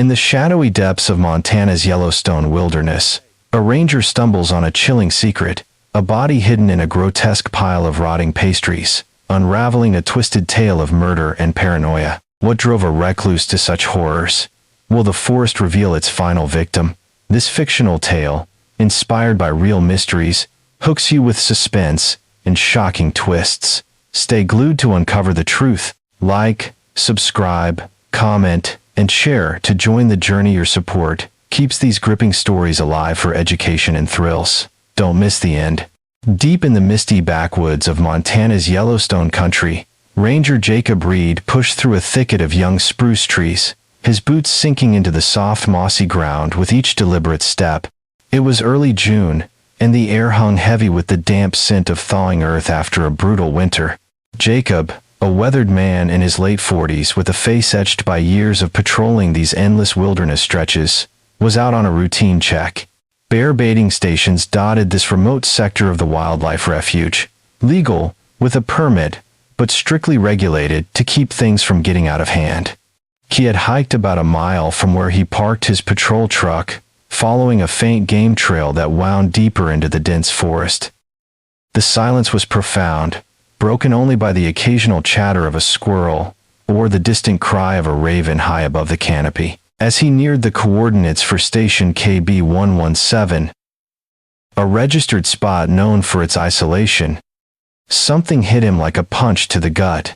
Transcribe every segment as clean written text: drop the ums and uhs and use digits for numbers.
In the shadowy depths of Montana's Yellowstone wilderness, a ranger stumbles on a chilling secret, a body hidden in a grotesque pile of rotting pastries, unraveling a twisted tale of murder and paranoia. What drove a recluse to such horrors? Will the forest reveal its final victim? This fictional tale, inspired by real mysteries, hooks you with suspense and shocking twists. Stay glued to uncover the truth. Like, subscribe, comment, and share to join the journey. Your support keeps these gripping stories alive for education and thrills. Don't miss the end. Deep in the misty backwoods of Montana's Yellowstone country, Ranger Jacob Reed pushed through a thicket of young spruce trees, his boots sinking into the soft mossy ground with each deliberate step. It was early June, and the air hung heavy with the damp scent of thawing earth after a brutal winter. Jacob, a weathered man in his late 40s with a face etched by years of patrolling these endless wilderness stretches, was out on a routine check. Bear baiting stations dotted this remote sector of the wildlife refuge, legal, with a permit, but strictly regulated to keep things from getting out of hand. He had hiked about a mile from where he parked his patrol truck, following a faint game trail that wound deeper into the dense forest. The silence was profound, broken only by the occasional chatter of a squirrel or the distant cry of a raven high above the canopy. As he neared the coordinates for station KB-117, a registered spot known for its isolation, something hit him like a punch to the gut.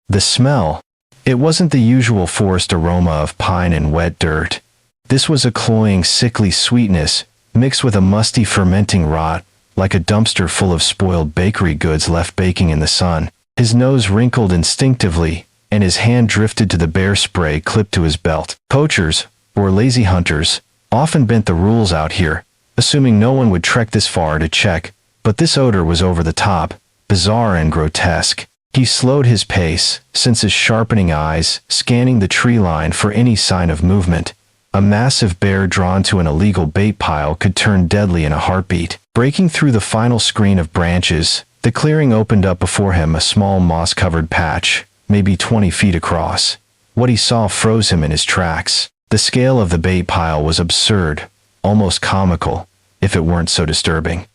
The smell. It wasn't the usual forest aroma of pine and wet dirt. This was a cloying, sickly sweetness, mixed with a musty fermenting rot, like a dumpster full of spoiled bakery goods left baking in the sun. His nose wrinkled instinctively, and his hand drifted to the bear spray clipped to his belt. Poachers, or lazy hunters, often bent the rules out here, assuming no one would trek this far to check, but this odor was over the top, bizarre and grotesque. He slowed his pace, senses sharpening eyes, scanning the tree line for any sign of movement. A massive bear drawn to an illegal bait pile could turn deadly in a heartbeat. Breaking through the final screen of branches, the clearing opened up before him, a small moss-covered patch, maybe 20 feet across. What he saw froze him in his tracks. The scale of the bait pile was absurd, almost comical, if it weren't so disturbing.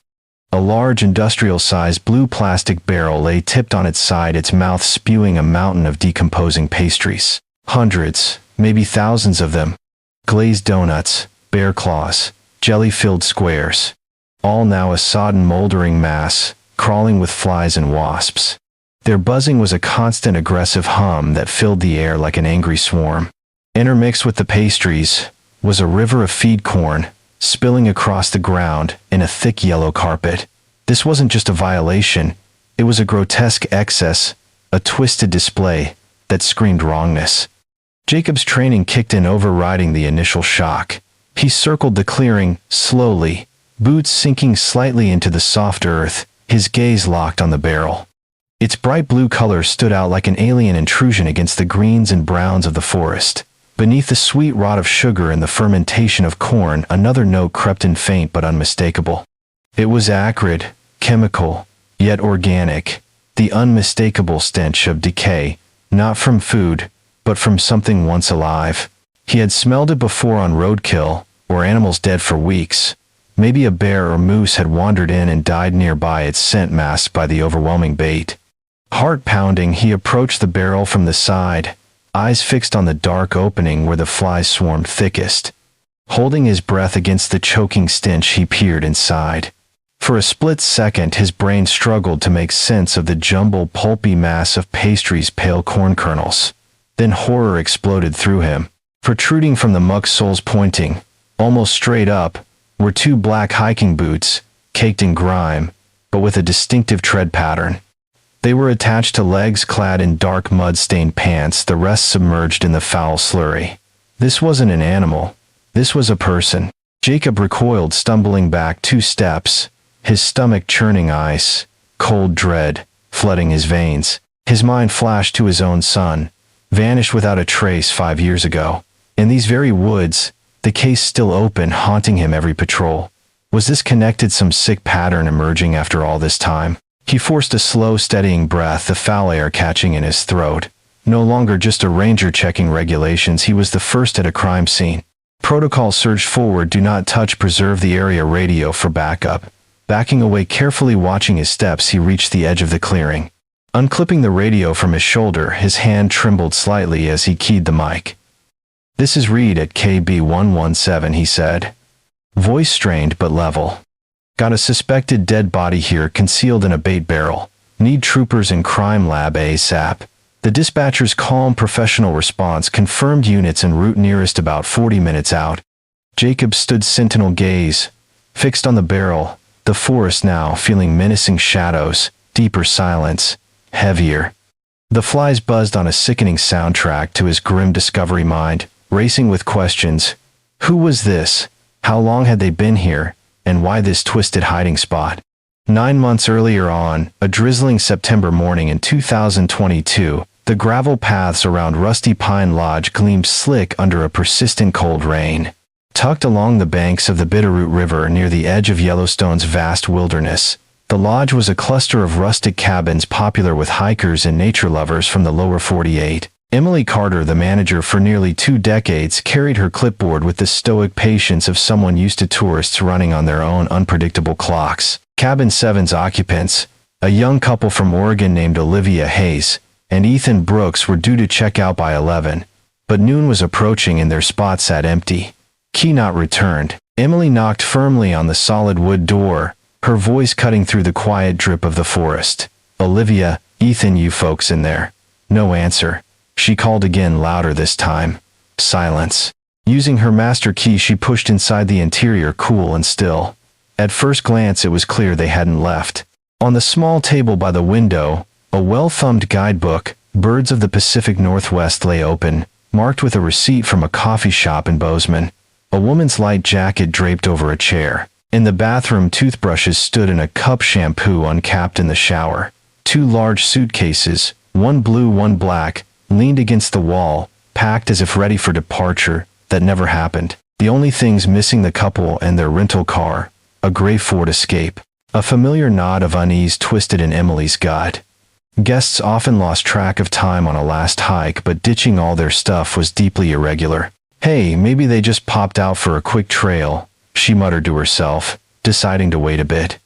A large industrial-sized blue plastic barrel lay tipped on its side, its mouth spewing a mountain of decomposing pastries. Hundreds, maybe thousands of them. Glazed donuts, bear claws, jelly-filled squares. All now a sodden, moldering mass, crawling with flies and wasps. Their buzzing was a constant aggressive hum that filled the air like an angry swarm. Intermixed with the pastries was a river of feed corn, spilling across the ground in a thick yellow carpet. This wasn't just a violation, it was a grotesque excess, a twisted display that screamed wrongness. Jacob's training kicked in, overriding the initial shock. He circled the clearing, slowly, boots sinking slightly into the soft earth, his gaze locked on the barrel. Its bright blue color stood out like an alien intrusion against the greens and browns of the forest. Beneath the sweet rot of sugar and the fermentation of corn, another note crept in, faint but unmistakable. It was acrid, chemical, yet organic, the unmistakable stench of decay, not from food, but from something once alive. He had smelled it before on roadkill, or animals dead for weeks. Maybe a bear or moose had wandered in and died nearby, its scent masked by the overwhelming bait. Heart pounding, he approached the barrel from the side, eyes fixed on the dark opening where the flies swarmed thickest. Holding his breath against the choking stench, he peered inside. For a split second, his brain struggled to make sense of the jumbled, pulpy mass of pastries, pale corn kernels. Then horror exploded through him. Protruding from the muck soles, pointing, almost straight up, were two black hiking boots, caked in grime, but with a distinctive tread pattern. They were attached to legs clad in dark mud-stained pants, the rest submerged in the foul slurry. This wasn't an animal. This was a person. Jacob recoiled, stumbling back 2 steps, his stomach churning ice, cold dread flooding his veins. His mind flashed to his own son, vanished without a trace 5 years ago. In these very woods, the case still open, haunting him every patrol. Was this connected, some sick pattern emerging after all this time? He forced a slow, steadying breath, the foul air catching in his throat. No longer just a ranger checking regulations, he was the first at a crime scene. Protocol surged forward, do not touch, preserve the area radio for backup. Backing away, carefully watching his steps, he reached the edge of the clearing. Unclipping the radio from his shoulder, his hand trembled slightly as he keyed the mic. "This is Reed at KB117, he said. Voice strained but level. "Got a suspected dead body here concealed in a bait barrel. Need troopers in crime lab ASAP." The dispatcher's calm, professional response confirmed units en route nearest, about 40 minutes out. Jacob stood, sentinel gaze fixed on the barrel, the forest now feeling menacing, shadows, deeper silence, heavier. The flies buzzed on a sickening soundtrack to his grim discovery mind, racing with questions. Who was this? How long had they been here? And why this twisted hiding spot? 9 months earlier, on a drizzling September morning in 2022, the gravel paths around Rusty Pine Lodge gleamed slick under a persistent cold rain. Tucked along the banks of the Bitterroot River near the edge of Yellowstone's vast wilderness, the lodge was a cluster of rustic cabins popular with hikers and nature lovers from the lower 48. Emily Carter, the manager for nearly 2 decades, carried her clipboard with the stoic patience of someone used to tourists running on their own unpredictable clocks. Cabin 7's occupants, a young couple from Oregon named Olivia Hayes and Ethan Brooks, were due to check out by 11, but noon was approaching and their spot sat empty. Key not returned. Emily knocked firmly on the solid wood door, her voice cutting through the quiet drip of the forest. "Olivia, Ethan, you folks in there?" No answer. She called again, louder this time. Silence. Using her master key, she pushed inside the interior, cool and still. At first glance, it was clear they hadn't left. On the small table by the window, a well-thumbed guidebook, Birds of the Pacific Northwest, lay open, marked with a receipt from a coffee shop in Bozeman. A woman's light jacket draped over a chair. In the bathroom, toothbrushes stood in a cup, shampoo uncapped in the shower. 2 large suitcases, one blue, one black, leaned against the wall, packed as if ready for departure. That never happened. The only things missing, the couple and their rental car, a gray Ford Escape. A familiar knot of unease twisted in Emily's gut. Guests often lost track of time on a last hike, but ditching all their stuff was deeply irregular. "Hey, maybe they just popped out for a quick trail," she muttered to herself, deciding to wait a bit.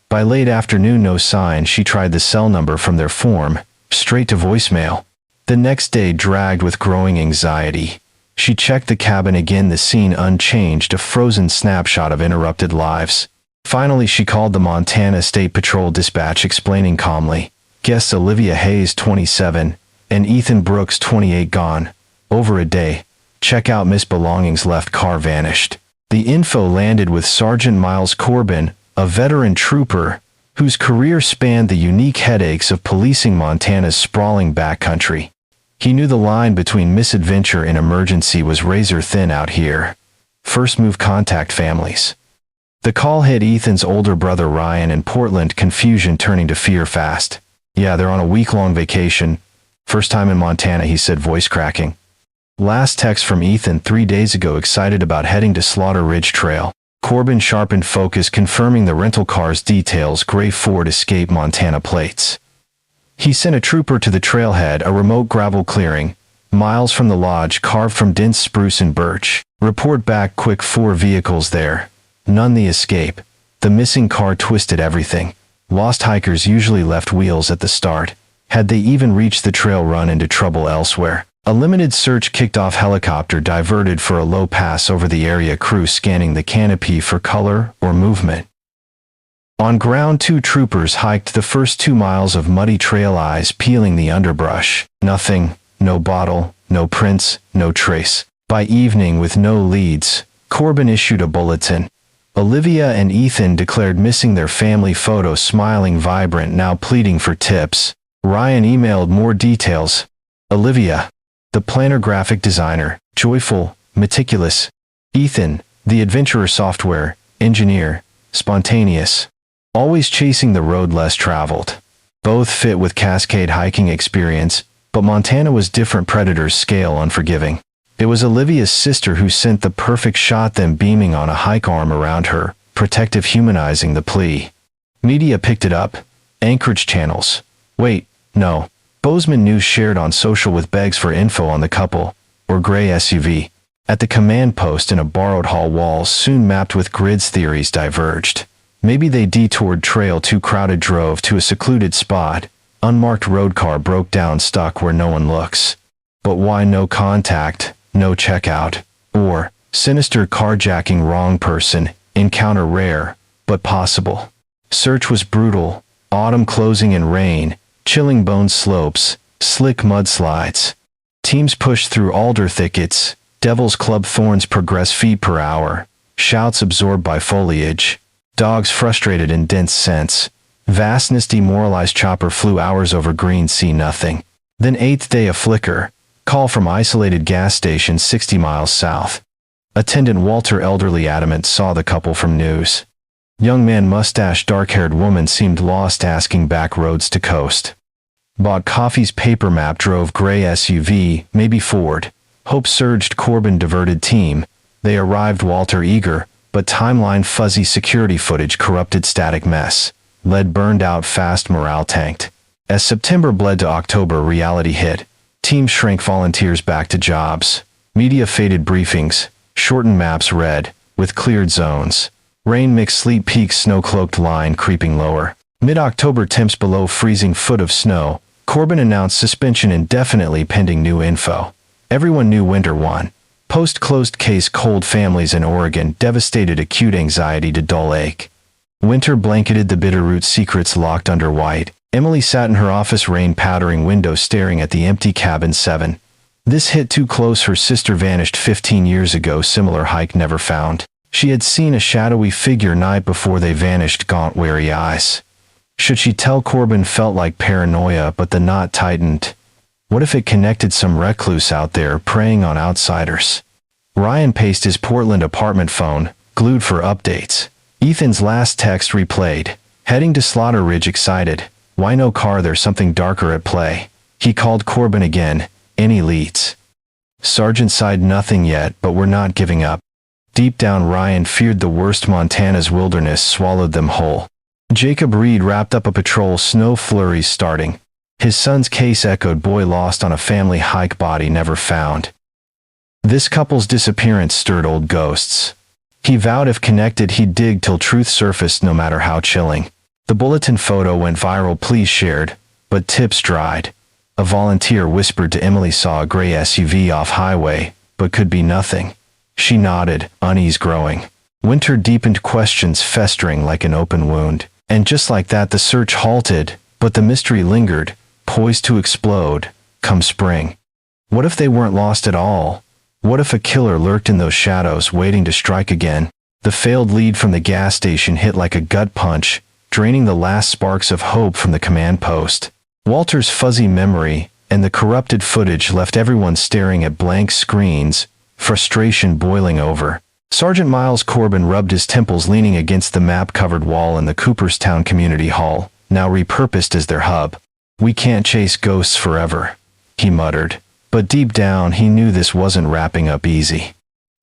By late afternoon, no sign. She tried the cell number from their form, straight to voicemail. The next day dragged with growing anxiety. She checked the cabin again, the scene unchanged, a frozen snapshot of interrupted lives. Finally, she called the Montana State Patrol dispatch, explaining calmly. Guests Olivia Hayes, 27, and Ethan Brooks, 28, gone. Over a day. Check out, missed belongings left, car vanished. The info landed with Sergeant Miles Corbin, a veteran trooper whose career spanned the unique headaches of policing Montana's sprawling backcountry. He knew the line between misadventure and emergency was razor thin out here. First move, contact families. The call hit Ethan's older brother Ryan in Portland, confusion turning to fear fast. "Yeah, they're on a week-long vacation. First time in Montana," he said, voice cracking. Last text from Ethan 3 days ago, excited about heading to Slaughter Ridge Trail. Corbin sharpened focus, confirming the rental car's details, gray Ford Escape, Montana plates. He sent a trooper to the trailhead, a remote gravel clearing, miles from the lodge, carved from dense spruce and birch. Report back quick, 4 vehicles there. None the Escape. The missing car twisted everything. Lost hikers usually left wheels at the start. Had they even reached the trail, run into trouble elsewhere? A limited search kicked off, helicopter diverted for a low pass over the area, crew scanning the canopy for color or movement. On ground, 2 troopers hiked the first 2 miles of muddy trail, eyes peeling the underbrush. Nothing, no bottle, no prints, no trace. By evening, with no leads, Corbin issued a bulletin. Olivia and Ethan declared missing, their family photo smiling, vibrant, now pleading for tips. Ryan emailed more details. Olivia, the planner, graphic designer, joyful, meticulous. Ethan, the adventurer, software engineer, spontaneous, always chasing the road less traveled. Both fit with Cascade hiking experience, but Montana was different, predators, scale, unforgiving. It was Olivia's sister who sent the perfect shot, them beaming on a hike, arm around her, protective, humanizing the plea. Media picked it up. Anchorage channels. Wait, no. Bozeman News shared on social with begs for info on the couple, or gray SUV. At the command post in a borrowed hall, walls soon mapped with grids. Theories diverged. Maybe they detoured trail too crowded, drove to a secluded spot. Unmarked road car broke down, stuck where no one looks. But why no contact, no checkout? Or, sinister carjacking, wrong person, encounter rare, but possible. Search was brutal. Autumn closing in rain, chilling bone slopes, slick mudslides. Teams pushed through alder thickets, Devil's Club thorns progress feet per hour, shouts absorbed by foliage. Dogs frustrated in dense scents. Vastness demoralized. Chopper flew hours over green, see nothing. Then eighth day a flicker. Call from isolated gas station 60 miles south. Attendant Walter, elderly, adamant, saw the couple from news. Young man, mustache, dark-haired woman seemed lost, asking back roads to coast. Bought coffees, paper map, drove gray SUV, maybe Ford. Hope surged. Corbin diverted team. They arrived, Walter eager, but timeline fuzzy. Security footage corrupted, static mess. Lead burned out fast, morale tanked. As September bled to October, reality hit. Team shrank, volunteers back to jobs. Media faded, briefings, shortened maps read, with cleared zones. Rain mixed, sleet peaks, snow-cloaked line creeping lower. Mid-October, temps below freezing, foot of snow. Corbin announced suspension indefinitely pending new info. Everyone knew winter won. Post closed case, cold families in Oregon, devastated, acute anxiety to dull ache. Winter blanketed the Bitterroot, secrets locked under white. Emily sat in her office, rain powdering windows, staring at the empty cabin 7. This hit too close. Her sister vanished 15 years ago, similar hike never found. She had seen a shadowy figure night before they vanished, gaunt, wary eyes. Should she tell? Corbin felt like paranoia, but the knot tightened. What if it connected? Some recluse out there preying on outsiders? Ryan paced his Portland apartment phone, glued for updates. Ethan's last text replayed. Heading to Slaughter Ridge, excited. Why no car? There's something darker at play. He called Corbin again. Any leads? Sergeant sighed. Nothing yet, but we're not giving up. Deep down, Ryan feared the worst. Montana's wilderness swallowed them whole. Jacob Reed wrapped up a patrol, snow flurries starting. His son's case echoed. Boy lost on a family hike, body never found. This couple's disappearance stirred old ghosts. He vowed if connected he'd dig till truth surfaced, no matter how chilling. The bulletin photo went viral, please shared, but tips dried. A volunteer whispered to Emily saw a gray SUV off highway, but could be nothing. She nodded, unease growing. Winter deepened, questions festering like an open wound. And just like that the search halted, but the mystery lingered, poised to explode, come spring. What if they weren't lost at all? What if a killer lurked in those shadows, waiting to strike again? The failed lead from the gas station hit like a gut punch, draining the last sparks of hope from the command post. Walter's fuzzy memory and the corrupted footage left everyone staring at blank screens, frustration boiling over. Sergeant Miles Corbin rubbed his temples, leaning against the map-covered wall in the Cooperstown Community Hall, now repurposed as their hub. We can't chase ghosts forever, he muttered. But deep down he knew this wasn't wrapping up easy.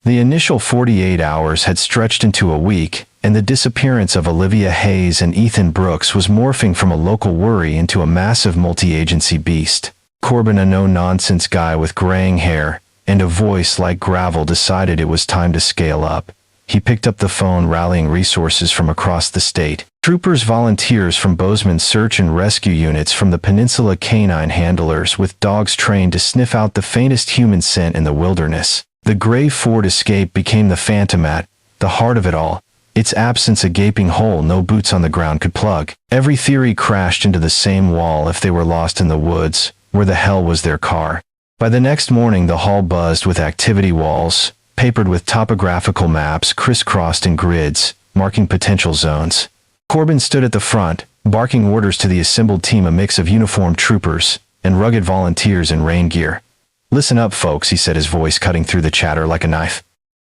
The initial 48 hours had stretched into a week, and the disappearance of Olivia Hayes and Ethan Brooks was morphing from a local worry into a massive multi-agency beast. Corbin, a no-nonsense guy with graying hair and a voice like gravel, decided it was time to scale up. He picked up the phone, rallying resources from across the state. Troopers, volunteers from Bozeman search and rescue units from the peninsula, canine handlers with dogs trained to sniff out the faintest human scent in the wilderness. The gray Ford Escape became the phantom at the heart of it all, its absence a gaping hole no boots on the ground could plug. Every theory crashed into the same wall. If they were lost in the woods, where the hell was their car? By the next morning the hall buzzed with activity walls, papered with topographical maps crisscrossed in grids, marking potential zones. Corbin stood at the front, barking orders to the assembled team, a mix of uniformed troopers and rugged volunteers in rain gear. Listen up, folks, he said, his voice cutting through the chatter like a knife.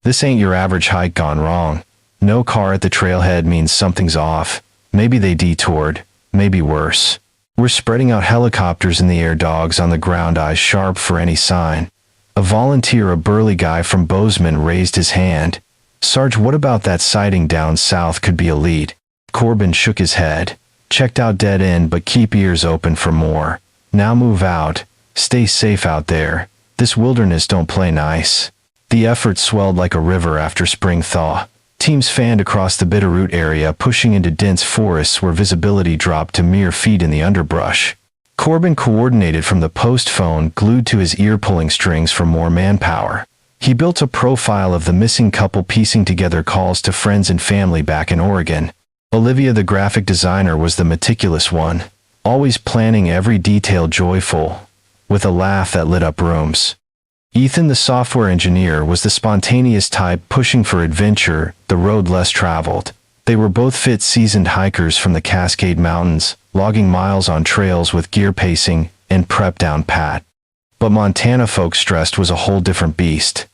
This ain't your average hike gone wrong. No car at the trailhead means something's off. Maybe they detoured, maybe worse. We're spreading out helicopters in the air, dogs on the ground, eyes sharp for any sign. A volunteer, a burly guy from Bozeman, raised his hand. Sarge, what about that sighting down south? Could be a lead. Corbin shook his head. Checked out dead end, but keep ears open for more. Now move out. Stay safe out there. This wilderness don't play nice. The effort swelled like a river after spring thaw. Teams fanned across the Bitterroot area, pushing into dense forests where visibility dropped to mere feet in the underbrush. Corbin coordinated from the post phone glued to his ear-pulling strings for more manpower. He built a profile of the missing couple, piecing together calls to friends and family back in Oregon. Olivia, the graphic designer, was the meticulous one, always planning every detail, joyful, with a laugh that lit up rooms. Ethan, the software engineer, was the spontaneous type, pushing for adventure, the road less traveled. They were both fit, seasoned hikers from the Cascade Mountains, logging miles on trails with gear pacing and prep down pat. But Montana folks stressed was a whole different beast.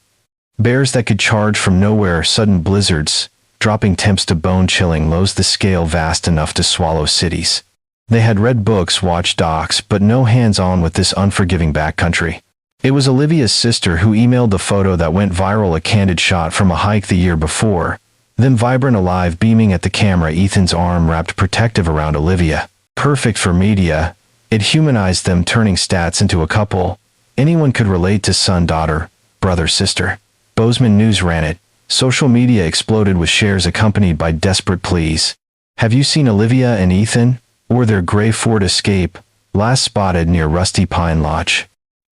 Bears that could charge from nowhere, sudden blizzards, dropping temps to bone-chilling lows, the scale vast enough to swallow cities. They had read books, watched docs, but no hands-on with this unforgiving backcountry. It was Olivia's sister who emailed the photo that went viral, a candid shot from a hike the year before. Them vibrant, alive, beaming at the camera, Ethan's arm wrapped protective around Olivia. Perfect for media. It humanized them, turning stats into a couple anyone could relate to: son, daughter, brother, sister. Bozeman News ran it. Social media exploded with shares accompanied by desperate pleas. Have you seen Olivia and Ethan? Or their gray Ford Escape, last spotted near Rusty Pine Lodge?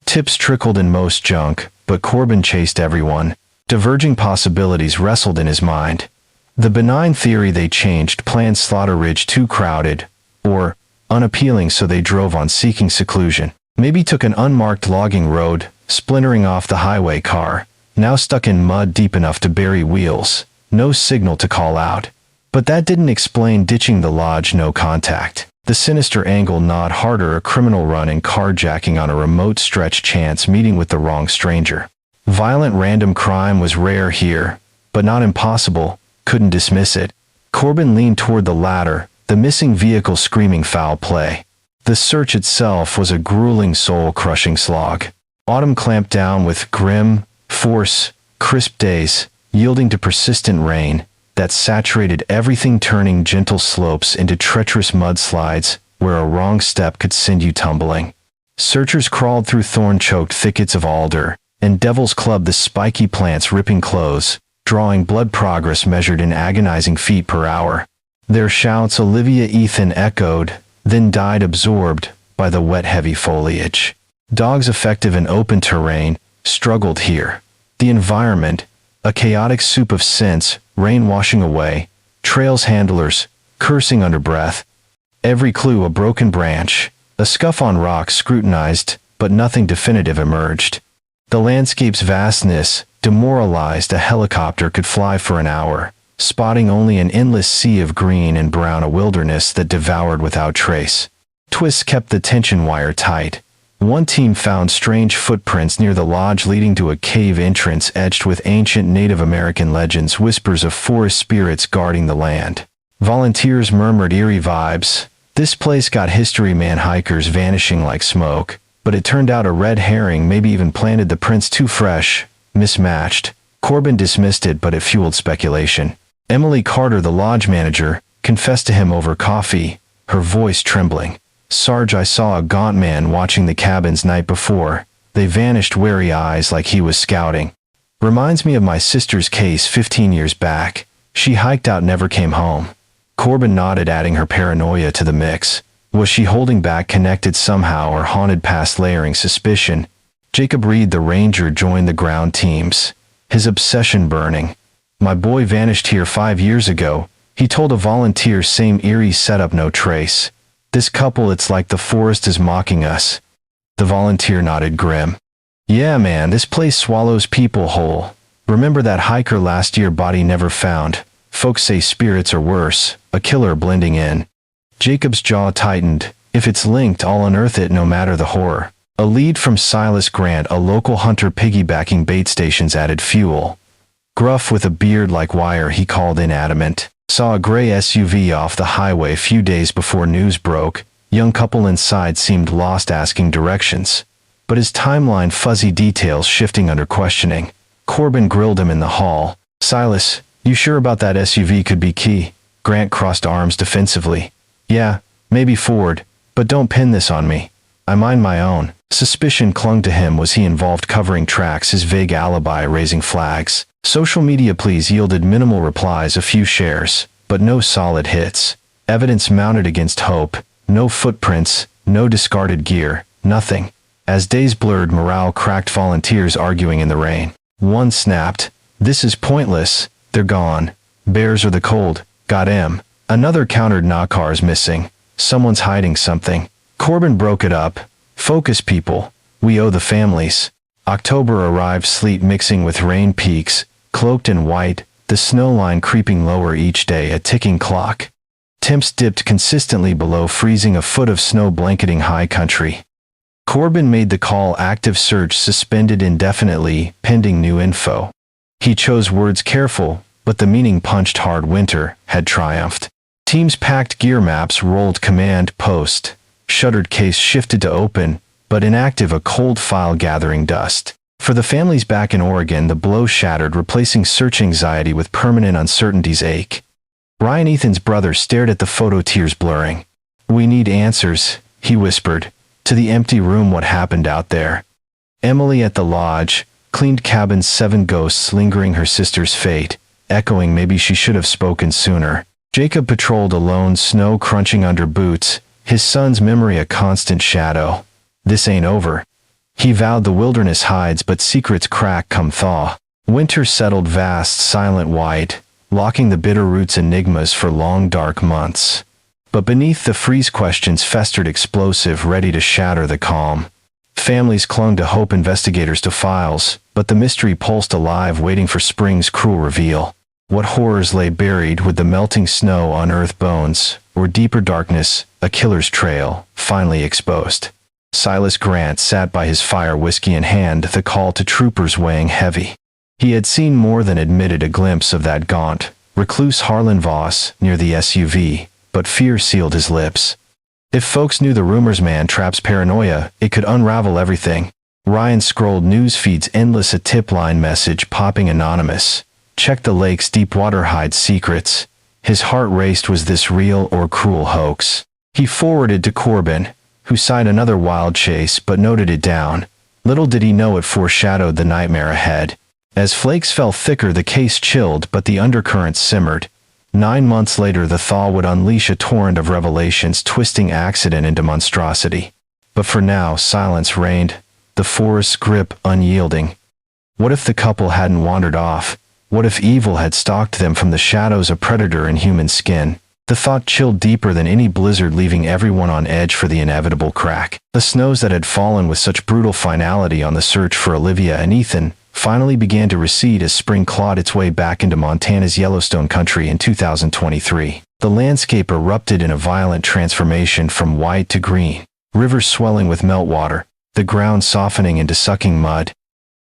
Tips trickled in most junk, but Corbin chased everyone. Diverging possibilities wrestled in his mind. The benign theory they changed plans: Slaughter Ridge too crowded, or unappealing, so they drove on, seeking seclusion. Maybe took an unmarked logging road, splintering off the highway car, now stuck in mud deep enough to bury wheels, no signal to call out. But that didn't explain ditching the lodge, no contact. The sinister angle, nod harder, a criminal run and carjacking on a remote stretch, chance meeting with the wrong stranger. Violent random crime was rare here, but not impossible, couldn't dismiss it. Corbin leaned toward the latter, the missing vehicle screaming foul play. The search itself was a grueling, soul-crushing slog. Autumn clamped down with grim force, crisp days, yielding to persistent rain that saturated everything, turning gentle slopes into treacherous mudslides where a wrong step could send you tumbling. Searchers crawled through thorn-choked thickets of alder and devil's club, the spiky plants ripping clothes, drawing blood, progress measured in agonizing feet per hour. Their shouts, Olivia, Ethan, echoed, then died, absorbed by the wet, heavy foliage. Dogs, effective in open terrain, struggled here. The environment, a chaotic soup of scents, rain washing away, trails, handlers cursing under breath. Every clue a broken branch, a scuff on rock scrutinized, but nothing definitive emerged. The landscape's vastness demoralized. A helicopter could fly for an hour, spotting only an endless sea of green and brown, a wilderness that devoured without trace. Twists kept the tension wire tight. One team found strange footprints near the lodge leading to a cave entrance etched with ancient Native American legends, whispers of forest spirits guarding the land. Volunteers murmured eerie vibes. This place got history, man, hikers vanishing like smoke. But it turned out a red herring, maybe even planted the prints too fresh, mismatched. Corbin dismissed it, but it fueled speculation. Emily Carter, the lodge manager, confessed to him over coffee, her voice trembling. Sarge, I saw a gaunt man watching the cabins night before. They vanished, wary eyes like he was scouting. Reminds me of my sister's case 15 years back. She hiked out, never came home. Corbin nodded, adding her paranoia to the mix. Was she holding back, connected somehow, or haunted past, layering suspicion? Jacob Reed, the ranger, joined the ground teams, his obsession burning. My boy vanished here 5 years ago, he told a volunteer, same eerie setup, no trace. This couple, it's like the forest is mocking us. The volunteer nodded, grim. Yeah, man, this place swallows people whole. Remember that hiker last year, body never found. Folks say spirits are worse, a killer blending in. Jacob's jaw tightened. If it's linked, I'll unearth it, no matter the horror. A lead from Silas Grant, a local hunter piggybacking bait stations, added fuel. Gruff with a beard like wire, he called in, adamant. Saw a gray SUV off the highway few days before news broke. Young couple inside seemed lost, asking directions. But his timeline, fuzzy details shifting under questioning. Corbin grilled him in the hall. Silas, you sure about that SUV? Could be key. Grant crossed arms defensively. Yeah, maybe Ford, but don't pin this on me. I mind my own. Suspicion clung to him. Was he involved? Covering tracks, his vague alibi raising flags. Social media pleas yielded minimal replies, a few shares, but no solid hits. Evidence mounted against hope. No footprints, no discarded gear, nothing. As days blurred, morale cracked, volunteers arguing in the rain. One snapped, "This is pointless. They're gone. Bears or the cold. Got him." Another countered, "Nah, car's missing. Someone's hiding something." Corbin broke it up. "Focus, people. We owe the families." October arrived, sleet mixing with rain, peaks cloaked in white, the snow line creeping lower each day, a ticking clock. Temps dipped consistently below freezing, a foot of snow blanketing high country. Corbin made the call, active search suspended indefinitely, pending new info. He chose words careful, but the meaning punched hard. Winter had triumphed. Teams packed gear, maps rolled, command post. Shuttered case shifted to open, but inactive, a cold file gathering dust. For the families back in Oregon, the blow shattered, replacing search anxiety with permanent uncertainty's ache. Ryan, Ethan's brother, stared at the photo, tears blurring. "We need answers," he whispered. To the empty room, what happened out there? Emily at the lodge, cleaned cabins, 7 ghosts lingering, her sister's fate, echoing, maybe she should have spoken sooner. Jacob patrolled alone, snow crunching under boots, his son's memory a constant shadow. This ain't over. He vowed. The wilderness hides, but secrets crack come thaw. Winter settled, vast, silent, white, locking the bitter roots, enigmas for long dark months. But beneath the freeze, questions festered, explosive, ready to shatter the calm. Families clung to hope, investigators to files, but the mystery pulsed alive, waiting for spring's cruel reveal. What horrors lay buried? Would the melting snow unearth bones, or deeper darkness, a killer's trail, finally exposed? Silas Grant sat by his fire, whiskey in hand, the call to troopers weighing heavy. He had seen more than admitted, a glimpse of that gaunt, recluse Harlan Voss near the SUV, but fear sealed his lips. If folks knew the rumors, man traps paranoia, it could unravel everything. Ryan scrolled news feeds endless, a tip line message popping anonymous. Check the lakes, deep water hides secrets. His heart raced. Was this real or cruel hoax? He forwarded to Corbin, who sighed another wild chase but noted it down. Little did he know it foreshadowed the nightmare ahead. As flakes fell thicker, the case chilled, but the undercurrents simmered. 9 months later, the thaw would unleash a torrent of revelations, twisting accident into monstrosity. But for now, silence reigned, the forest's grip unyielding. What if the couple hadn't wandered off? What if evil had stalked them from the shadows, a predator in human skin? The thought chilled deeper than any blizzard, leaving everyone on edge for the inevitable crack. The snows that had fallen with such brutal finality on the search for Olivia and Ethan finally began to recede as spring clawed its way back into Montana's Yellowstone country in 2023. The landscape erupted in a violent transformation from white to green, rivers swelling with meltwater, the ground softening into sucking mud,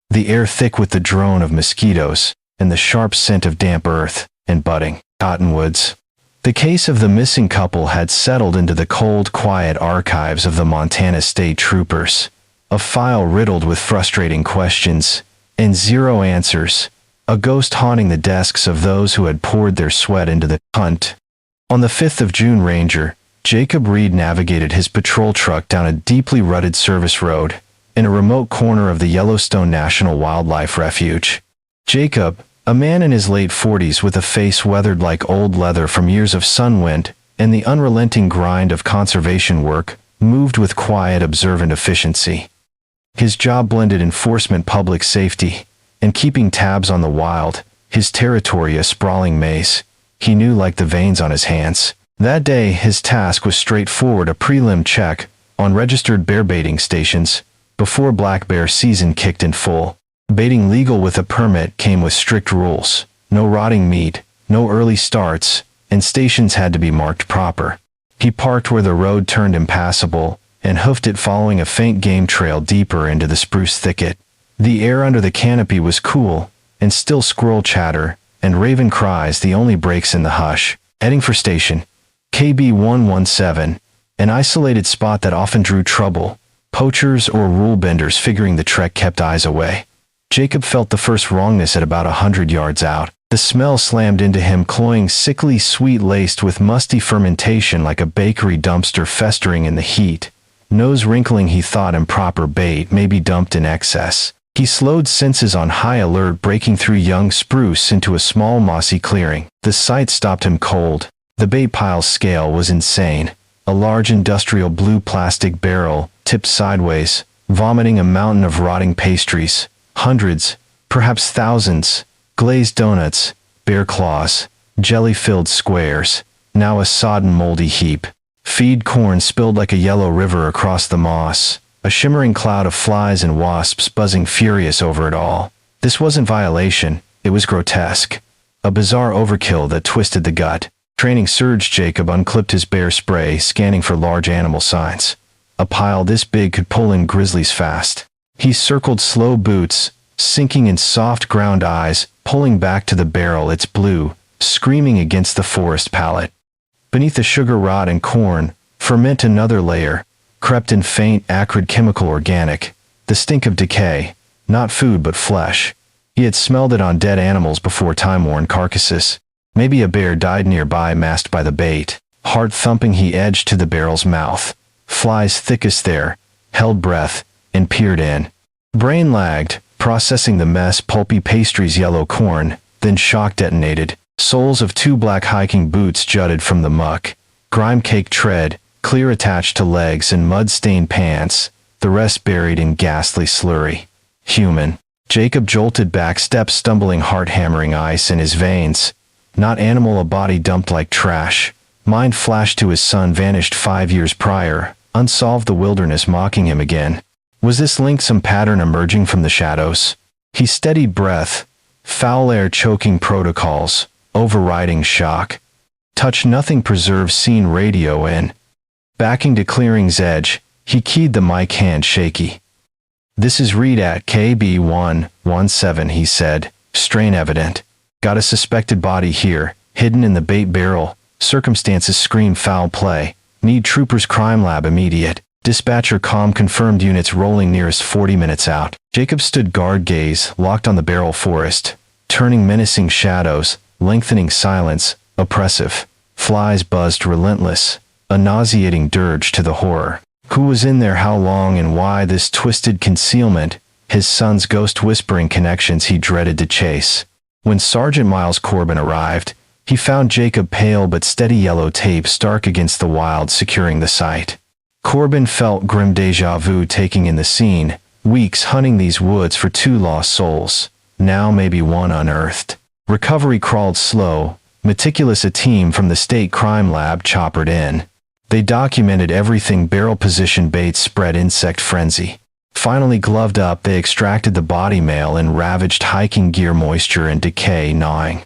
the air thick with the drone of mosquitoes, and the sharp scent of damp earth and budding cottonwoods. The case of the missing couple had settled into the cold, quiet archives of the Montana State Troopers, a file riddled with frustrating questions and zero answers, a ghost haunting the desks of those who had poured their sweat into the hunt. On the 5th of June, Ranger Jacob Reed navigated his patrol truck down a deeply rutted service road in a remote corner of the Yellowstone National Wildlife Refuge. Jacob, a man in his late 40s with a face weathered like old leather from years of sunwind and the unrelenting grind of conservation work, moved with quiet, observant efficiency. His job blended enforcement, public safety, and keeping tabs on the wild, his territory a sprawling maze he knew like the veins on his hands. That day, his task was straightforward, a prelim check on registered bear baiting stations before black bear season kicked in full. Baiting legal with a permit came with strict rules: no rotting meat, no early starts, and stations had to be marked proper. He parked where the road turned impassable and hoofed it, following a faint game trail deeper into the spruce thicket. The air under the canopy was cool, and still squirrel chatter and raven cries the only breaks in the hush. Heading for station KB 117, an isolated spot that often drew trouble, poachers or rule benders figuring the trek kept eyes away. Jacob felt the first wrongness at about 100 yards out. The smell slammed into him, cloying, sickly sweet, laced with musty fermentation, like a bakery dumpster festering in the heat. Nose wrinkling, he thought improper bait may be dumped in excess. He slowed, senses on high alert, breaking through young spruce into a small mossy clearing. The sight stopped him cold. The bait pile's scale was insane. A large industrial blue plastic barrel, tipped sideways, vomiting a mountain of rotting pastries. Hundreds, perhaps thousands, glazed donuts, bear claws, jelly-filled squares, now a sodden moldy heap. Feed corn spilled like a yellow river across the moss, a shimmering cloud of flies and wasps buzzing furious over it all. This wasn't violation, it was grotesque. A bizarre overkill that twisted the gut. Training surge, Jacob unclipped his bear spray, scanning for large animal signs. A pile this big could pull in grizzlies fast. He circled slow boots, sinking in soft ground eyes, pulling back to the barrel, its blue, screaming against the forest palette. Beneath the sugar rot and corn, ferment another layer, crept in faint, acrid chemical organic, the stink of decay, not food but flesh. He had smelled it on dead animals before, time-worn carcasses. Maybe a bear died nearby, masked by the bait. Heart thumping, he edged to the barrel's mouth. Flies thickest there, held breath, and peered in. Brain lagged, processing the mess, pulpy pastries, yellow corn, then shock detonated. Soles of 2 black hiking boots jutted from the muck. Grime-caked tread, clear attached to legs, and mud-stained pants, the rest buried in ghastly slurry. Human. Jacob jolted back steps, stumbling, heart hammering, ice in his veins. Not animal, a body dumped like trash. Mind flashed to his son, vanished 5 years prior, unsolved, the wilderness mocking him again. Was this link some pattern emerging from the shadows? He steadied breath, foul air choking protocols, overriding shock. Touch nothing, preserve scene, radio in. Backing to clearing's edge, he keyed the mic, hand shaky. "This is read at KB117, he said, strain evident. Got a suspected body here, hidden in the bait barrel. Circumstances scream foul play. Need troopers, crime lab immediate. Dispatcher calm, confirmed, units rolling, nearest 40 minutes out." Jacob stood guard, gaze locked on the barrel, forest, turning menacing shadows, lengthening silence, oppressive. Flies buzzed relentless, a nauseating dirge to the horror. Who was in there, how long, and why this twisted concealment? His son's ghost whispering connections he dreaded to chase. When Sergeant Miles Corbin arrived, he found Jacob, pale but steady, yellow tape stark against the wild, securing the site. Corbin felt grim déjà vu taking in the scene, weeks hunting these woods for 2 lost souls, now maybe 1 unearthed. Recovery crawled slow, meticulous. A team from the state crime lab choppered in. They documented everything: barrel position, baits spread, insect frenzy. Finally gloved up, they extracted the body, mail and ravaged hiking gear, moisture and decay gnawing.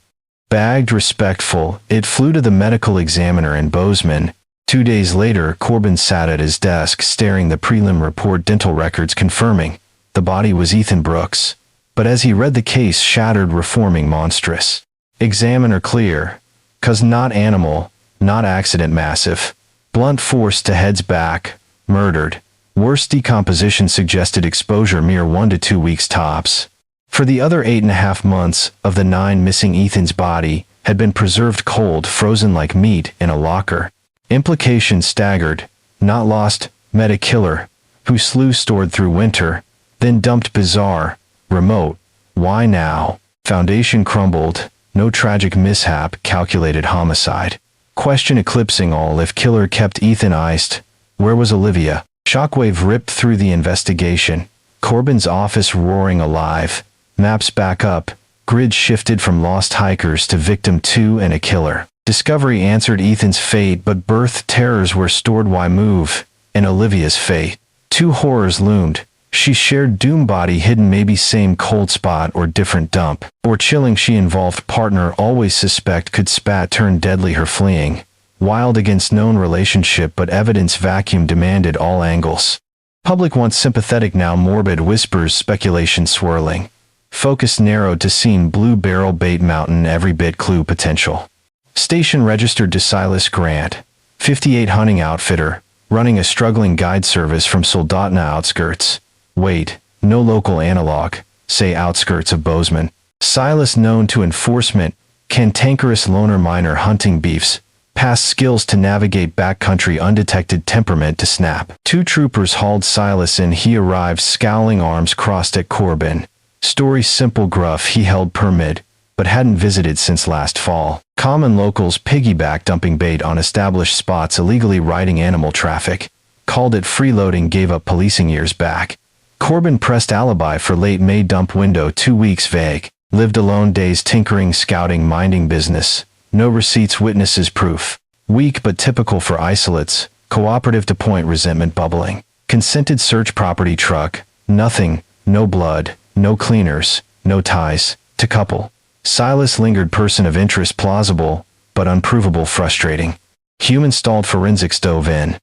Bagged, respectful, it flew to the medical examiner in Bozeman. 2 days later, Corbin sat at his desk, staring the prelim report, dental records confirming the body was Ethan Brooks. But as he read the case, shattered, reforming, monstrous. Examiner clear. Cause not animal, not accident, massive. Blunt force to head's back, murdered. Worst decomposition suggested exposure, mere 1 to 2 weeks tops. For the other 8.5 months of the 9 missing, Ethan's body had been preserved cold, frozen like meat in a locker. Implication staggered. Not lost, met a killer, who slew, stored through winter, then dumped. Bizarre, remote. Why now? Foundation crumbled. No tragic mishap, calculated homicide. Question eclipsing all. If killer kept Ethan iced, where was Olivia? Shockwave ripped through the investigation. Corbin's office roaring alive. Maps back up. Grid shifted from lost hikers to victim 2 and a killer. Discovery answered Ethan's fate, but birth terrors were stored. Why move? And Olivia's fate. 2 horrors loomed. She shared doom, body hidden, maybe same cold spot or different dump. Or chilling, she involved partner, always suspect, could spat, turn deadly, her fleeing. Wild against known relationship, but evidence vacuum demanded all angles. Public once sympathetic, now morbid, whispers, speculation swirling. Focus narrowed to scene, blue barrel, bait mountain, every bit clue potential. Station registered to Silas Grant, 58, hunting outfitter, running a struggling guide service from Soldotna outskirts. Wait, no local analog, say outskirts of Bozeman. Silas known to enforcement, cantankerous loner miner hunting beefs, Past skills to navigate backcountry, undetected temperament to snap. 2 troopers hauled Silas in. He arrived scowling, arms crossed at Corbin. Story simple, gruff. He held permit, but hadn't visited since last fall. Common locals piggyback dumping bait on established spots, illegally riding animal traffic. Called it freeloading, gave up policing years back. Corbin pressed alibi for late May dump window, 2 weeks vague. Lived alone days, tinkering, scouting, minding business. No receipts, witnesses, proof. Weak but typical for isolates. Cooperative to point, resentment bubbling. Consented search, property, truck. Nothing, no blood, no cleaners, no ties. To couple. Silas lingered, person of interest, plausible, but unprovable, frustrating. Human stalled, forensics dove in.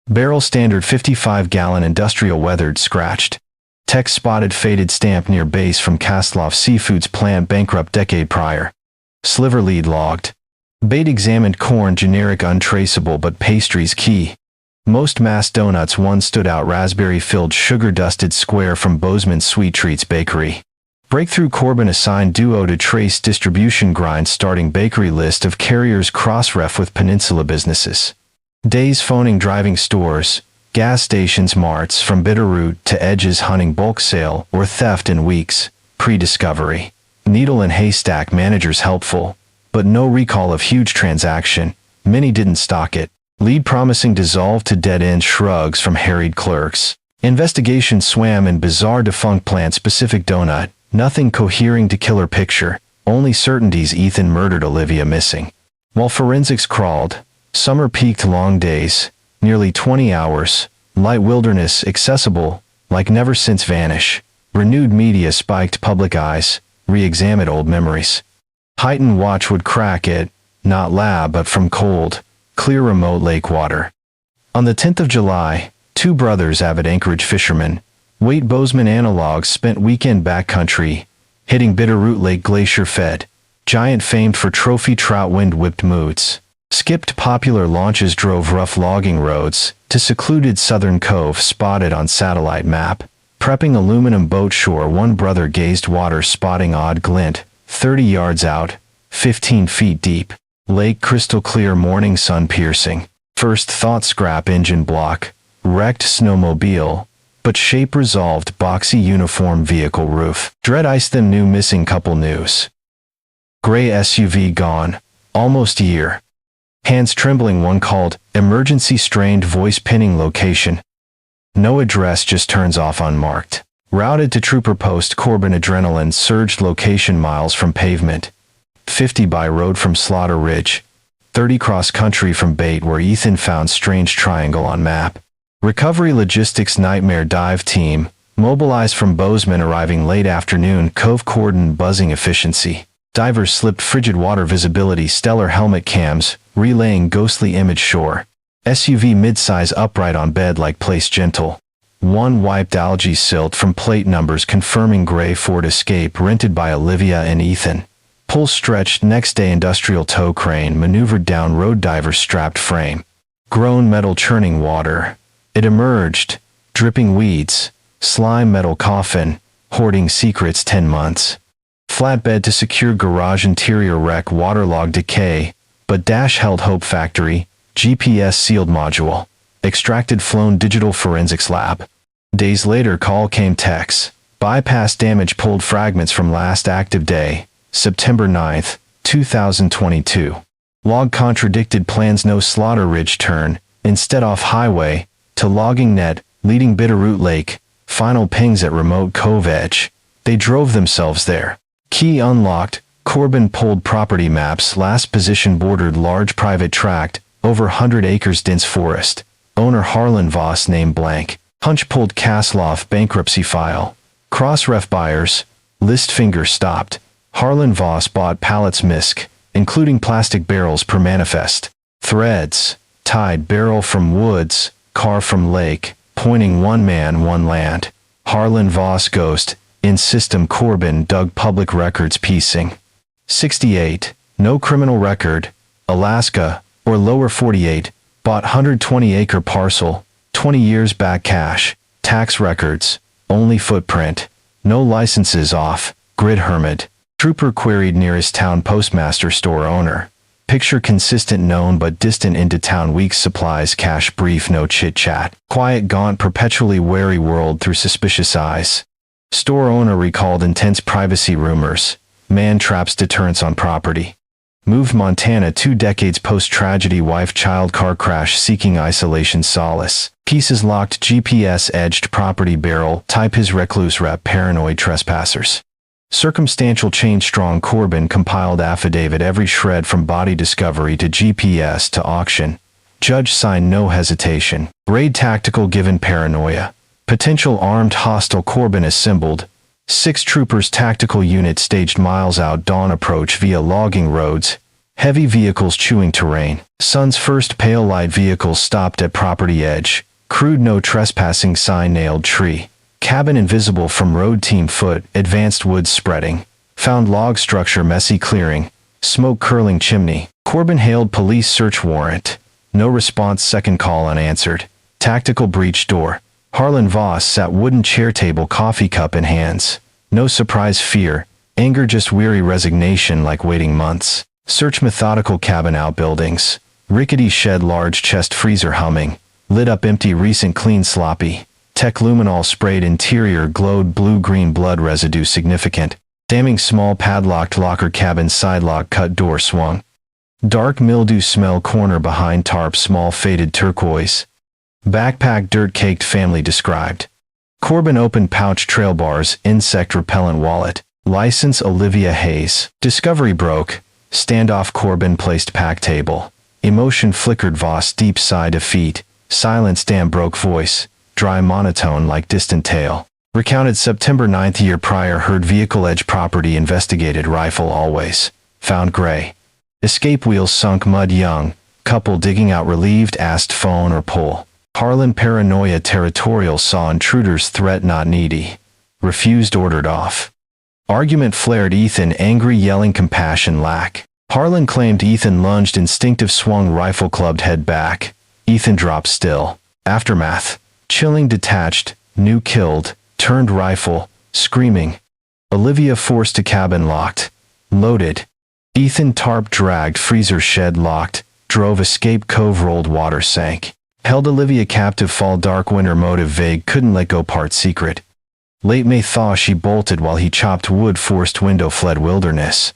Barrel standard 55-gallon industrial, weathered, scratched. Text spotted, faded stamp near base from Kastloff Seafoods plant, bankrupt decade prior. Sliver lead logged. Bait examined, corn generic, untraceable, but pastries key. Most mass donuts, one stood out, raspberry-filled, sugar-dusted square from Bozeman's Sweet Treats Bakery. Breakthrough, Corbin assigned duo to trace distribution, grind starting bakery, list of carriers, cross-ref with peninsula businesses. Days phoning, driving stores, gas stations, marts, from Bitterroot to Edges, hunting bulk sale or theft in weeks, pre-discovery. Needle and haystack, managers helpful, but no recall of huge transaction, many didn't stock it. Lead promising, dissolved to dead end, shrugs from harried clerks. Investigation swam in bizarre, defunct plant-specific donut, nothing cohering to killer picture, only certainties, Ethan murdered, Olivia missing. While forensics crawled, summer peaked, long days, nearly 20 hours, light wilderness, accessible, like never since Vanish. Renewed media spiked, public eyes, re-examined old memories. Heightened watch would crack it, not lab but from cold, clear remote lake water. On the 10th of July, 2 brothers, avid Anchorage fishermen, Wait Bozeman analogs, spent weekend backcountry, hitting Bitterroot Lake, glacier fed, giant famed for trophy trout, wind whipped moods. Skipped popular launches, drove rough logging roads to secluded southern cove spotted on satellite map. Prepping aluminum boat shore, one brother gazed water, spotting odd glint, 30 yards out, 15 feet deep. Lake crystal clear, morning sun piercing. First thought, scrap engine block, wrecked snowmobile, but shape resolved, boxy uniform vehicle roof. Dread ice, them new missing couple news. Gray SUV gone, almost a year. Hands trembling, one called, emergency, strained voice, pinning location. No address, just turns off unmarked. Routed to trooper post, Corbin, adrenaline surged, location miles from pavement. 50 by road from Slaughter Ridge. 30 cross country from bait, where Ethan found strange triangle on map. Recovery logistics, nightmare dive team, mobilized from Bozeman, arriving late afternoon, cove cordon buzzing, efficiency. Divers slipped, frigid water visibility, stellar helmet cams, relaying ghostly image shore. SUV midsize, upright on bed like place, gentle. One wiped algae silt from plate numbers, confirming gray Ford Escape, rented by Olivia and Ethan. Pull stretched, next day industrial tow crane, maneuvered down road, diver strapped frame. Grown metal, churning water. It emerged, dripping weeds, slime, metal coffin, hoarding secrets, 10 months. Flatbed to secure garage, interior wreck, waterlogged, decay, but dash held, hope factory, GPS sealed module. Extracted, flown, digital forensics lab. Days later, call came, text. Bypass damage, pulled fragments from last active day, September 9th, 2022. Log contradicted plans, no Slaughter Ridge turn, instead off highway, to logging net, leading Bitterroot Lake, final pings at remote cove edge. They drove themselves there. Key unlocked, Corbin pulled property maps, last position bordered large private tract, over 100 acres dense forest. Owner Harlan Voss, name blank. Hunch pulled Kastloff bankruptcy file. Cross-ref buyers, list finger stopped. Harlan Voss bought pallets misc, including plastic barrels per manifest. Threads, tied, barrel from woods, car from lake, pointing, one man, one land. Harlan Voss ghost, in system, Corbin dug public records, piecing. 68, no criminal record, Alaska, or lower 48, bought 120-acre parcel, 20 years back, cash, tax records, only footprint, no licenses off, grid hermit. Trooper queried nearest town postmaster, store owner. Picture consistent known but distant into town weeks supplies cash brief no chit-chat. Quiet gaunt perpetually wary world through suspicious eyes. Store owner recalled intense privacy rumors. Man traps deterrence on property. Moved Montana 2 decades post-tragedy wife-child car crash seeking isolation solace. Pieces locked GPS-edged property barrel type his recluse rep paranoid trespassers. Circumstantial change strong Corbin compiled affidavit every shred from body discovery to GPS to auction. Judge signed no hesitation. Raid tactical given paranoia. Potential armed hostile Corbin assembled. 6 troopers tactical unit staged miles out dawn approach via logging roads. Heavy vehicles chewing terrain. Sun's first pale light vehicles stopped at property edge. Crude no trespassing sign nailed tree. Cabin invisible from road team foot. Advanced woods spreading. Found log structure messy clearing. Smoke curling chimney. Corbin hailed police search warrant. No response second call unanswered. Tactical breach door. Harlan Voss sat wooden chair table coffee cup in hands. No surprise fear. Anger just weary resignation like waiting months. Search methodical cabin outbuildings. Rickety shed large chest freezer humming. Lit up empty recent clean sloppy. Tech luminol sprayed interior glowed blue-green blood residue significant. Damning small padlocked locker cabin side lock cut door swung. Dark mildew smell corner behind tarp small faded turquoise. Backpack dirt-caked family described. Corbin opened pouch trail bars, insect repellent wallet. License Olivia Hayes. Discovery broke. Standoff Corbin placed pack table. Emotion flickered Voss deep sigh defeat. Silence damn broke voice. Dry monotone like distant tale. Recounted September 9th year prior heard vehicle edge property investigated rifle always. Found gray. Escape wheels sunk mud young. Couple digging out relieved asked phone or pull. Harlan paranoia territorial saw intruders threat not needy. Refused ordered off. Argument flared Ethan angry yelling compassion lack. Harlan claimed Ethan lunged instinctive swung rifle clubbed head back. Ethan dropped still. Aftermath. Chilling detached. New killed. Turned rifle. Screaming. Olivia forced to cabin locked. Loaded. Ethan tarp dragged freezer shed locked. Drove escape cove rolled water sank. Held Olivia captive fall dark winter motive vague couldn't let go part secret. Late May thaw she bolted while he chopped wood forced window fled wilderness.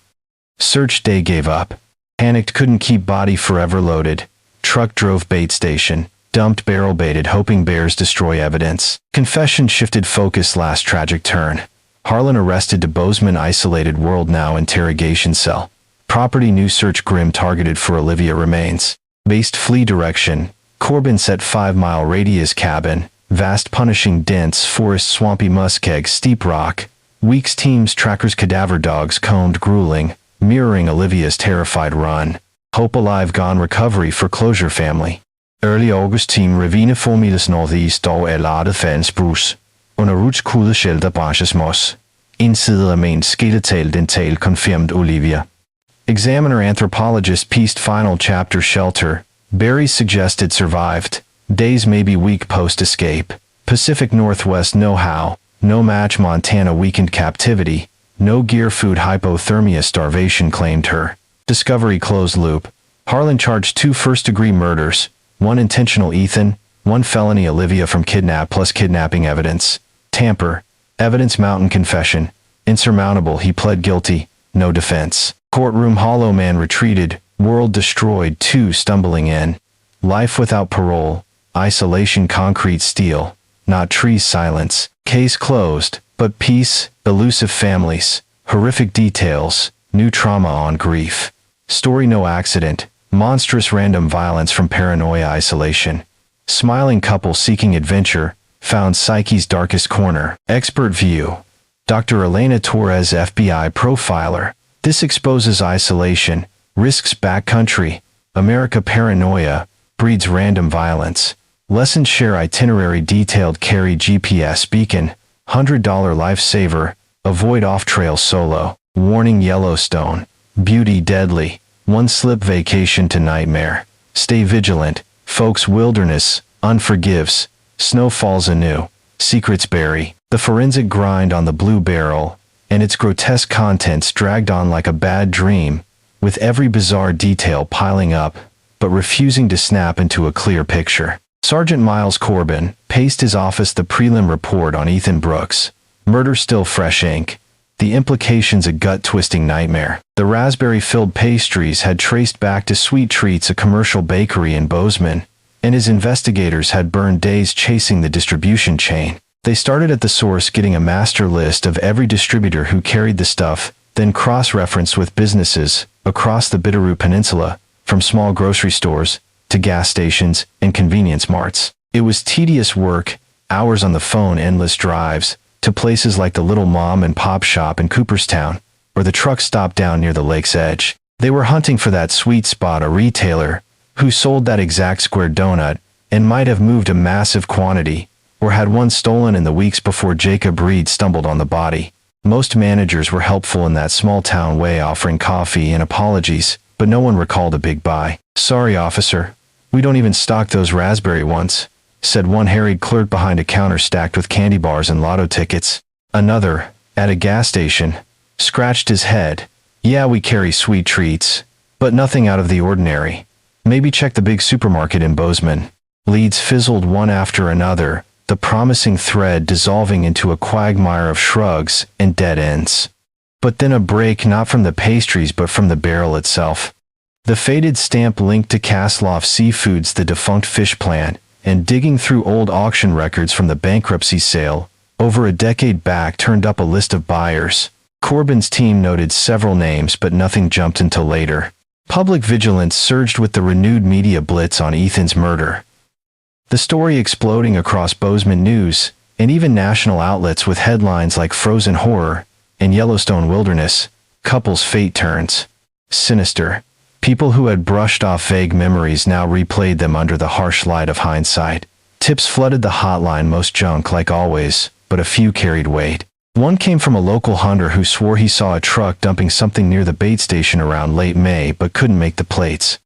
Search day gave up. Panicked couldn't keep body forever loaded. Truck drove bait station. Dumped barrel baited hoping bears destroy evidence. Confession shifted focus last tragic turn. Harlan arrested to Bozeman isolated world now interrogation cell. Property new search grim targeted for Olivia remains. Based flee direction. Corbin set 5-mile radius cabin. Vast punishing dense forest swampy muskeg steep rock. Weeks teams trackers cadaver dogs combed grueling. Mirroring Olivia's terrified run. Hope alive gone recovery for closure family. Early August team Ravine Formidas Northeast dog er ladet fans Bruce. Under Roots kude shelter branches moss. Insider main skeletal dental confirmed Olivia. Examiner anthropologist pieced final chapter shelter. Berries suggested survived. Days may be weak post-escape. Pacific Northwest know-how. No match Montana weakened captivity. No gear food hypothermia starvation claimed her. Discovery closed loop. Harlan charged 2 first-degree murders. 1 intentional Ethan. 1 felony Olivia from kidnap plus kidnapping evidence. Tamper. Evidence mountain confession. Insurmountable he pled guilty. No defense. Courtroom hollow man retreated. World destroyed 2 stumbling in. Life without parole. Isolation concrete steel. Not trees silence. Case closed. But peace. Elusive families. Horrific details. New trauma on grief. Story no accident. Monstrous random violence from paranoia isolation. Smiling couple seeking adventure. Found psyche's darkest corner. Expert view. Dr. Elena Torres FBI profiler. This exposes isolation. Risks backcountry. America paranoia. Breeds random violence. Lesson share itinerary detailed carry GPS beacon. $100 lifesaver. Avoid off-trail solo. Warning Yellowstone. Beauty deadly. 1 slip vacation to nightmare. Stay vigilant. Folks wilderness. Unforgives. Snow falls anew. Secrets bury. The forensic grind on the blue barrel. And its grotesque contents dragged on like a bad dream. with every bizarre detail piling up, but refusing to snap into a clear picture. Sergeant Miles Corbin paced his office, the prelim report on Ethan Brooks. Murder still fresh ink. The implications a gut-twisting nightmare. The raspberry-filled pastries had traced back to Sweet Treats, a commercial bakery in Bozeman, and his investigators had burned days chasing the distribution chain. They started at the source, getting a master list of every distributor who carried the stuff, then cross-referenced with businesses across the Bitterroot Peninsula, from small grocery stores to gas stations and convenience marts. It was tedious work, hours on the phone, endless drives, to places like the little mom and pop shop in Cooperstown, or the truck stop down near the lake's edge. They were hunting for that sweet spot, a retailer who sold that exact square donut and might have moved a massive quantity, or had one stolen in the weeks before Jacob Reed stumbled on the body. Most managers were helpful in that small town way, offering coffee and apologies, but no one recalled a big buy. "Sorry, officer, we don't even stock those raspberry ones," said one harried clerk behind a counter stacked with candy bars and lotto tickets. Another, at a gas station, scratched his head. "Yeah, we carry Sweet Treats, but nothing out of the ordinary. Maybe check the big supermarket in Bozeman." Leads fizzled one after another, the promising thread dissolving into a quagmire of shrugs and dead ends. But then a break, not from the pastries but from the barrel itself. The faded stamp linked to Kasloff Seafoods, the defunct fish plant, and digging through old auction records from the bankruptcy sale over a decade back turned up a list of buyers. Corbin's team noted several names, but nothing jumped until later. Public vigilance surged with the renewed media blitz on Ethan's murder. The story exploding across Bozeman news, and even national outlets, with headlines like "Frozen Horror" and "Yellowstone Wilderness, Couple's Fate Turns Sinister." People who had brushed off vague memories now replayed them under the harsh light of hindsight. Tips flooded the hotline, most junk like always, but a few carried weight. One came from a local hunter who swore he saw a truck dumping something near the bait station around late May but couldn't make the plates.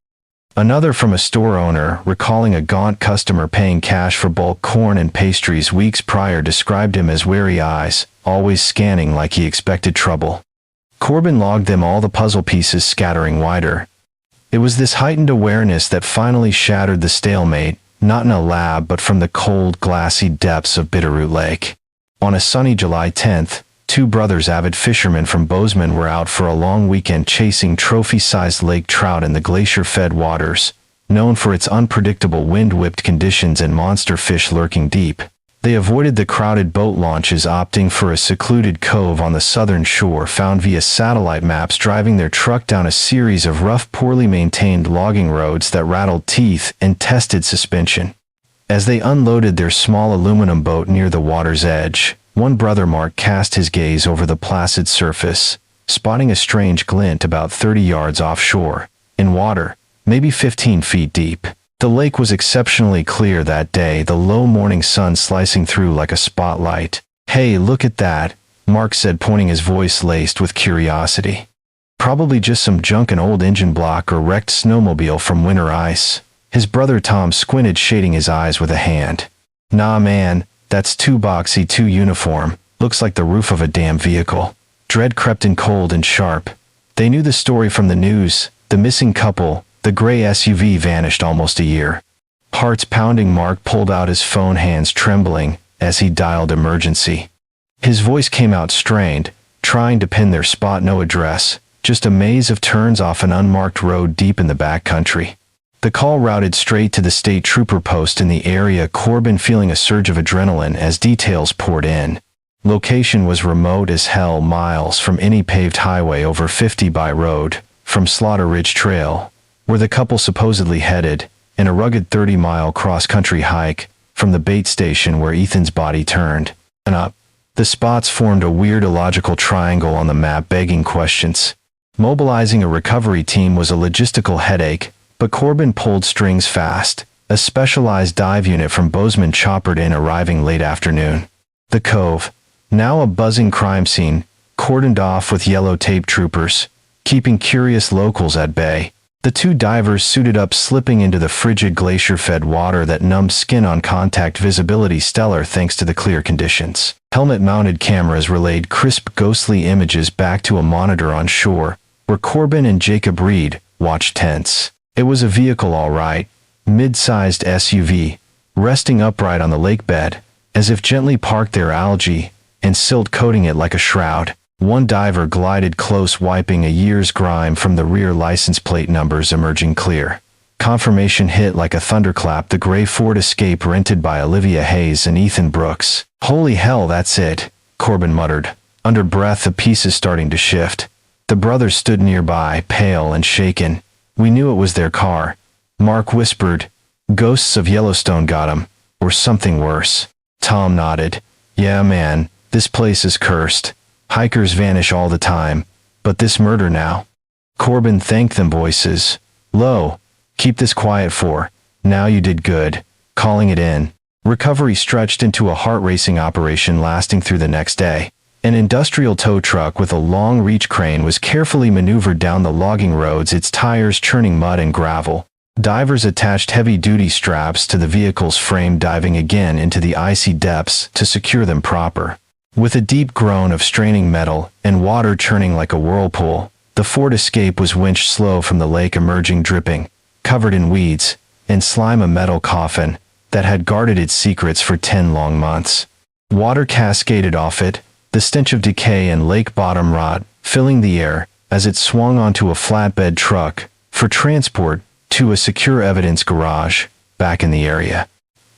Another from a store owner, recalling a gaunt customer paying cash for bulk corn and pastries weeks prior, described him as wary eyes, always scanning like he expected trouble. Corbin logged them all, the puzzle pieces scattering wider. It was this heightened awareness that finally shattered the stalemate, not in a lab but from the cold, glassy depths of Bitterroot Lake. On a sunny July 10th, two brothers, avid fishermen from Bozeman, were out for a long weekend chasing trophy-sized lake trout in the glacier-fed waters, known for its unpredictable wind-whipped conditions and monster fish lurking deep. They avoided the crowded boat launches, opting for a secluded cove on the southern shore found via satellite maps, driving their truck down a series of rough, poorly maintained logging roads that rattled teeth and tested suspension. As they unloaded their small aluminum boat near the water's edge, one brother, Mark, cast his gaze over the placid surface, spotting a strange glint about 30 yards offshore, in water, maybe 15 feet deep. The lake was exceptionally clear that day, the low morning sun slicing through like a spotlight. "Hey, look at that," Mark said, pointing, his voice laced with curiosity. "Probably just some junk, an old engine block or wrecked snowmobile from winter ice." His brother Tom squinted, shading his eyes with a hand. "Nah, man, that's too boxy, too uniform. Looks like the roof of a damn vehicle." Dread crept in cold and sharp. They knew the story from the news. The missing couple, the gray SUV, vanished almost a year. Hearts pounding, Mark pulled out his phone, hands trembling as he dialed emergency. His voice came out strained, trying to pin their spot. No address, just a maze of turns off an unmarked road deep in the backcountry. The call routed straight to the state trooper post in the area, Corbin feeling a surge of adrenaline as details poured in. Location was remote as hell, miles from any paved highway, over 50 by road, from Slaughter Ridge Trail, where the couple supposedly headed, and a rugged 30-mile cross-country hike from the bait station where Ethan's body turned, and up. The spots formed a weird illogical triangle on the map, begging questions. Mobilizing a recovery team was a logistical headache, but Corbin pulled strings fast. A specialized dive unit from Bozeman choppered in, arriving late afternoon. The cove, now a buzzing crime scene, cordoned off with yellow tape troopers, keeping curious locals at bay. The two divers suited up, slipping into the frigid glacier-fed water that numbed skin on contact, visibility stellar thanks to the clear conditions. Helmet-mounted cameras relayed crisp, ghostly images back to a monitor on shore, where Corbin and Jacob Reed watched tense. It was a vehicle all right, mid-sized SUV, resting upright on the lake bed, as if gently parked there, algae and silt coating it like a shroud. One diver glided close, wiping a year's grime from the rear, license plate numbers emerging clear. Confirmation hit like a thunderclap, the gray Ford Escape rented by Olivia Hayes and Ethan Brooks. "Holy hell, that's it," Corbin muttered, under breath, the pieces starting to shift. The brothers stood nearby, pale and shaken. "We knew it was their car," Mark whispered. "Ghosts of Yellowstone got 'em, or something worse." Tom nodded. "Yeah, man, this place is cursed. Hikers vanish all the time, but this murder now." Corbin thanked them, voices low. "Keep this quiet for now, you did good. Calling it in." Recovery stretched into a heart-racing operation lasting through the next day. An industrial tow truck with a long reach crane was carefully maneuvered down the logging roads, its tires churning mud and gravel. Divers attached heavy-duty straps to the vehicle's frame, diving again into the icy depths to secure them proper. With a deep groan of straining metal and water churning like a whirlpool, the Ford Escape was winched slow from the lake, emerging dripping, covered in weeds and slime, a metal coffin that had guarded its secrets for 10 long months. Water cascaded off it, the stench of decay and lake bottom rot filling the air as it swung onto a flatbed truck for transport to a secure evidence garage back in the area.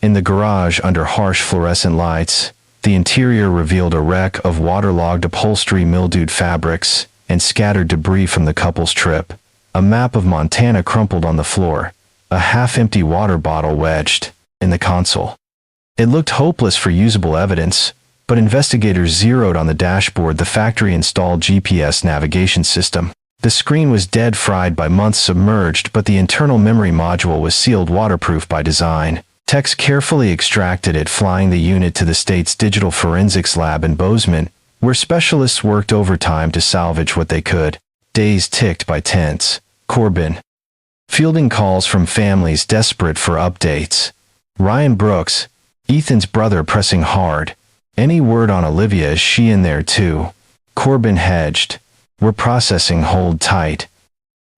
In the garage, under harsh fluorescent lights, the interior revealed a wreck of waterlogged upholstery, mildewed fabrics, and scattered debris from the couple's trip. A map of Montana crumpled on the floor, a half-empty water bottle wedged in the console. It looked hopeless for usable evidence, but investigators zeroed on the dashboard, the factory-installed GPS navigation system. The screen was dead fried by months submerged, but the internal memory module was sealed waterproof by design. Techs carefully extracted it, flying the unit to the state's digital forensics lab in Bozeman, where specialists worked overtime to salvage what they could. Days ticked by, tense. Corbin fielding calls from families desperate for updates. Ryan Brooks, Ethan's brother, pressing hard. "Any word on Olivia? Is she in there too?" Corbin hedged. "We're processing, hold tight."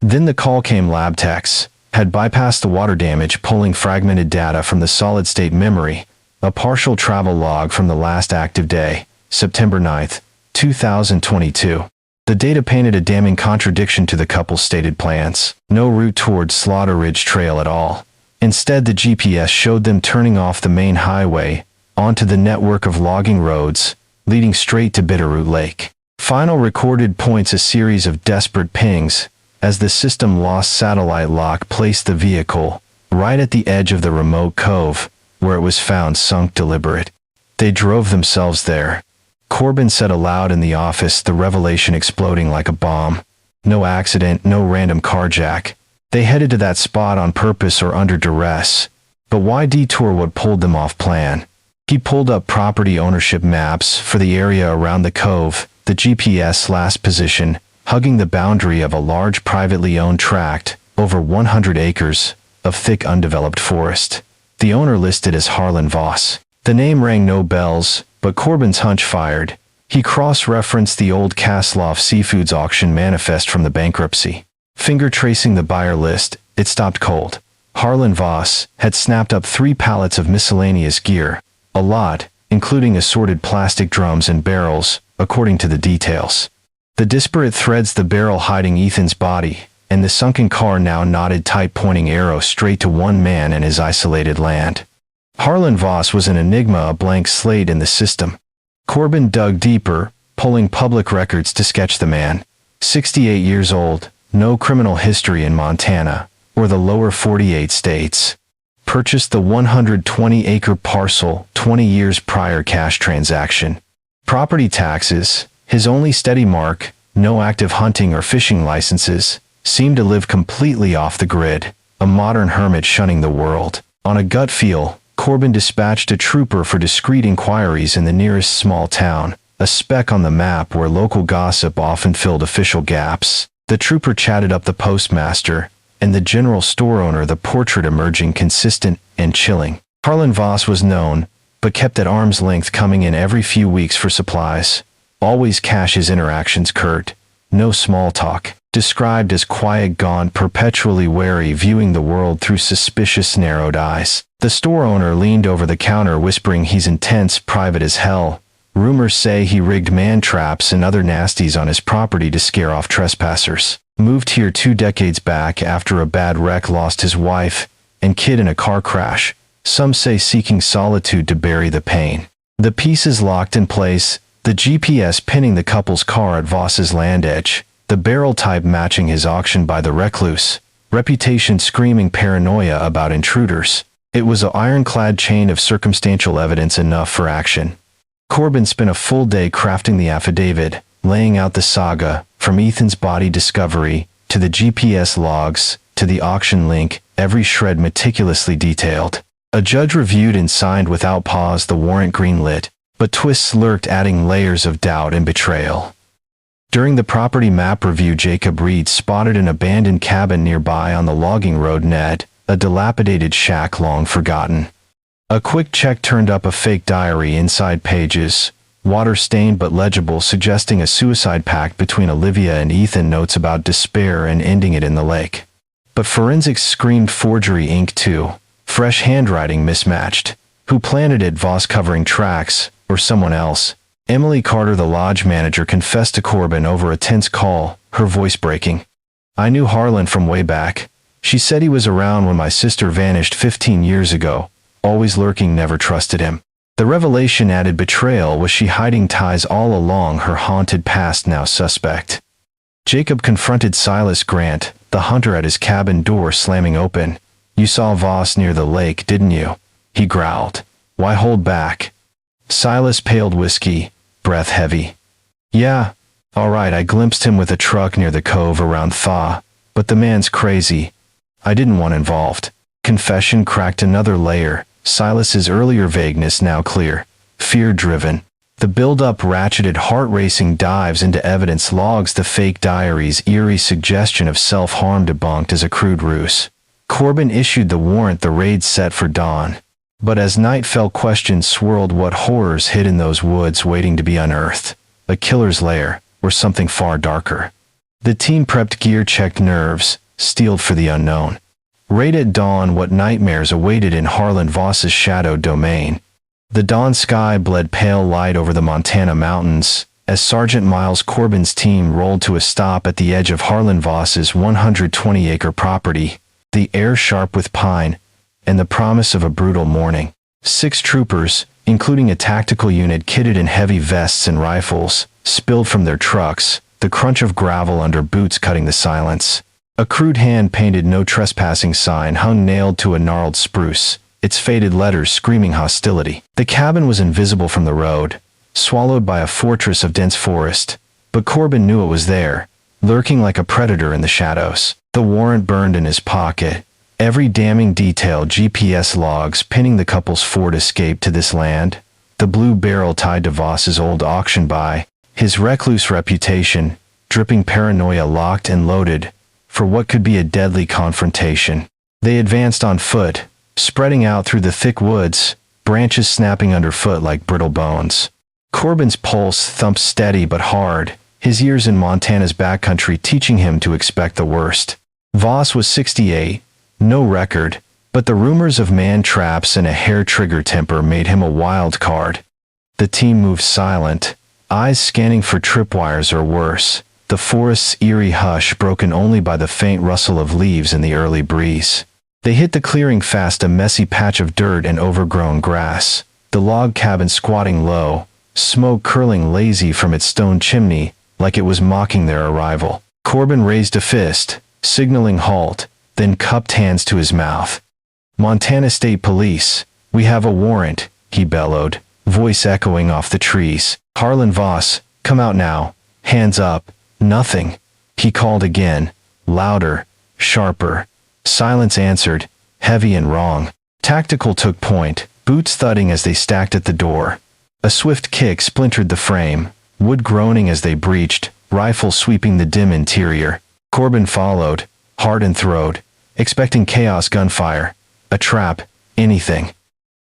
Then the call came. Lab techs had bypassed the water damage, pulling fragmented data from the solid-state memory, a partial travel log from the last active day, September 9th, 2022. The data painted a damning contradiction to the couple's stated plans. No route towards Slaughter Ridge Trail at all. Instead, the GPS showed them turning off the main highway onto the network of logging roads, leading straight to Bitterroot Lake. Final recorded points, a series of desperate pings, as the system lost satellite lock, placed the vehicle right at the edge of the remote cove, where it was found sunk. Deliberate. They drove themselves there. Corbin said aloud in the office, the revelation exploding like a bomb. No accident, no random carjack. They headed to that spot on purpose or under duress. But why detour? What pulled them off plan? He pulled up property ownership maps for the area around the cove, the GPS last position, hugging the boundary of a large privately owned tract, over 100 acres of thick undeveloped forest. The owner listed as Harlan Voss. The name rang no bells, but Corbin's hunch fired. He cross-referenced the old Kasloff Seafoods auction manifest from the bankruptcy. Finger tracing the buyer list, it stopped cold. Harlan Voss had snapped up 3 pallets of miscellaneous gear, a lot, including assorted plastic drums and barrels, according to the details. The disparate threads, the barrel hiding Ethan's body, and the sunken car now knotted tight, pointing arrow straight to one man and his isolated land. Harlan Voss was an enigma, a blank slate in the system. Corbin dug deeper, pulling public records to sketch the man. 68 years old, no criminal history in Montana, or the lower 48 states. Purchased the 120-acre parcel 20 years prior, cash transaction. Property taxes, his only steady mark, no active hunting or fishing licenses, seemed to live completely off the grid, a modern hermit shunning the world. On a gut feel, Corbin dispatched a trooper for discreet inquiries in the nearest small town, a speck on the map where local gossip often filled official gaps. The trooper chatted up the postmaster and the general store owner, the portrait emerging consistent and chilling. Harlan Voss was known, but kept at arm's length, coming in every few weeks for supplies. Always cash, his interactions curt. No small talk. described as quiet, gaunt, perpetually wary, viewing the world through suspicious, narrowed eyes. The store owner leaned over the counter, whispering, "He's intense, private as hell. Rumors say he rigged man traps and other nasties on his property to scare off trespassers. Moved here 2 decades back after a bad wreck, lost his wife and kid in a car crash. Some say seeking solitude to bury the pain." The pieces locked in place, the GPS pinning the couple's car at Voss's land edge, the barrel type matching his auction by the recluse, reputation screaming paranoia about intruders. It was an ironclad chain of circumstantial evidence, enough for action. Corbin spent a full day crafting the affidavit, laying out the saga, from Ethan's body discovery, to the GPS logs, to the auction link, every shred meticulously detailed. A judge reviewed and signed without pause, the warrant greenlit, but twists lurked, adding layers of doubt and betrayal. During the property map review, Jacob Reed spotted an abandoned cabin nearby on the logging road net, a dilapidated shack long forgotten. A quick check turned up a fake diary inside pages, water-stained but legible, suggesting a suicide pact between Olivia and Ethan, notes about despair and ending it in the lake. But forensics screamed forgery ink too, fresh handwriting mismatched. Who planted it? Voss covering tracks, or someone else? Emily Carter, the lodge manager, confessed to Corbin over a tense call, her voice breaking. "I knew Harlan from way back. She said he was around when my sister vanished 15 years ago. Always lurking, never trusted him." The revelation added betrayal. Was she hiding ties all along? Her haunted past now suspect. Jacob confronted Silas Grant, the hunter, at his cabin door slamming open. "You saw Voss near the lake, didn't you?" he growled. "Why hold back?" Silas paled, whiskey, breath heavy. "Yeah, all right, I glimpsed him with a truck near the cove around thaw, but the man's crazy. I didn't want involved." Confession cracked another layer, Silas's earlier vagueness now clear, fear-driven. The build-up ratcheted, heart-racing dives into evidence logs, the fake diaries, eerie suggestion of self-harm debunked as a crude ruse. Corbin issued the warrant, the raid set for dawn. But as night fell, questions swirled. What horrors hid in those woods waiting to be unearthed? A killer's lair, or something far darker? The team prepped gear, checked nerves, steeled for the unknown. Raid at dawn. What nightmares awaited in Harlan Voss's shadow domain? The dawn sky bled pale light over the Montana mountains as Sergeant Miles Corbin's team rolled to a stop at the edge of Harlan Voss's 120-acre property, the air sharp with pine and the promise of a brutal morning. 6 troopers, including a tactical unit kitted in heavy vests and rifles, spilled from their trucks, the crunch of gravel under boots cutting the silence. A crude hand-painted "no trespassing" sign hung nailed to a gnarled spruce, its faded letters screaming hostility. The cabin was invisible from the road, swallowed by a fortress of dense forest, but Corbin knew it was there, lurking like a predator in the shadows. The warrant burned in his pocket, every damning detail, GPS logs pinning the couple's Ford escape to this land, the blue barrel tied to Voss's old auction buy, his recluse reputation, dripping paranoia, locked and loaded for what could be a deadly confrontation. They advanced on foot, spreading out through the thick woods, branches snapping underfoot like brittle bones. Corbin's pulse thumped steady but hard, his years in Montana's backcountry teaching him to expect the worst. Voss was 68, no record, but the rumors of man traps and a hair-trigger temper made him a wild card. The team moved silent, eyes scanning for tripwires or worse, the forest's eerie hush broken only by the faint rustle of leaves in the early breeze. They hit the clearing fast, a messy patch of dirt and overgrown grass, the log cabin squatting low, smoke curling lazy from its stone chimney, like it was mocking their arrival. Corbin raised a fist, signaling halt, then cupped hands to his mouth. "Montana State Police, we have a warrant," he bellowed, voice echoing off the trees. "Harlan Voss, come out now, hands up." "Nothing," he called again, louder, sharper. Silence answered, heavy and wrong. Tactical took point, boots thudding as they stacked at the door. A swift kick splintered the frame, wood groaning as they breached, rifle sweeping the dim interior. Corbin followed, heart in throat, expecting chaos, gunfire, a trap, anything.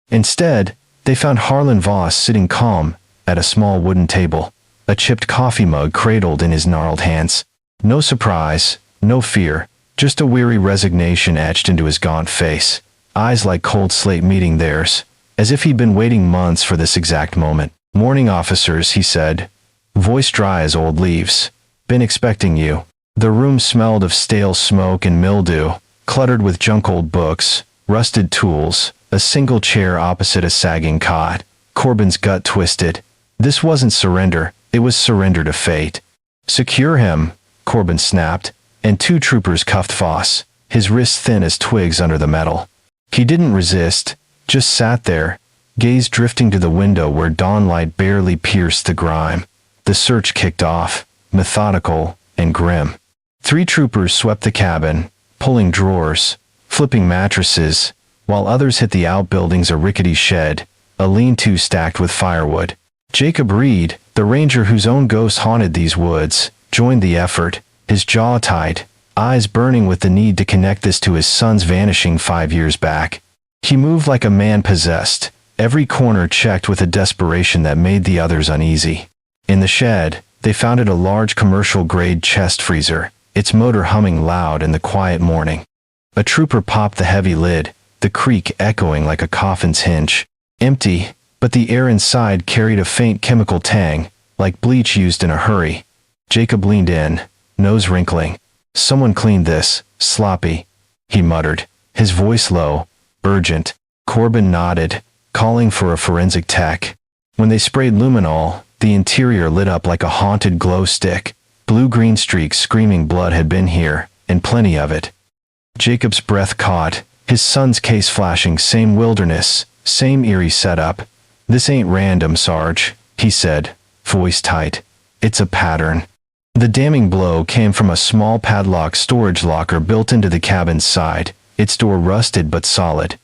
Instead, they found Harlan Voss sitting calm at a small wooden table, a chipped coffee mug cradled in his gnarled hands. No surprise, no fear, just a weary resignation etched into his gaunt face, eyes like cold slate meeting theirs, as if he'd been waiting months for this exact moment. "Morning, officers," he said, voice dry as old leaves. "Been expecting you." The room smelled of stale smoke and mildew, cluttered with junk-old books, rusted tools, a single chair opposite a sagging cot. Corbin's gut twisted. This wasn't surrender, it was surrender to fate. "Secure him," Corbin snapped, and two troopers cuffed Voss, his wrists thin as twigs under the metal. He didn't resist, just sat there, gaze drifting to the window where dawnlight barely pierced the grime. The search kicked off, methodical and grim. 3 troopers swept the cabin, pulling drawers, flipping mattresses, while others hit the outbuildings, a rickety shed, a lean-to stacked with firewood. Jacob Reed, the ranger whose own ghost haunted these woods, joined the effort, his jaw tight, eyes burning with the need to connect this to his son's vanishing 5 years back. He moved like a man possessed, every corner checked with a desperation that made the others uneasy. In the shed, they found a large commercial-grade chest freezer, its motor humming loud in the quiet morning. A trooper popped the heavy lid, the creak echoing like a coffin's hinge. Empty, but the air inside carried a faint chemical tang, like bleach used in a hurry. Jacob leaned in, nose wrinkling. "Someone cleaned this, sloppy," he muttered, his voice low, urgent. Corbin nodded, calling for a forensic tech. When they sprayed luminol, the interior lit up like a haunted glow stick. Blue-green streaks screaming blood had been here, and plenty of it. Jacob's breath caught, his son's case flashing, same wilderness, same eerie setup. "This ain't random, Sarge," he said, voice tight. "It's a pattern." The damning blow came from a small padlock storage locker built into the cabin's side, its door rusted but solid.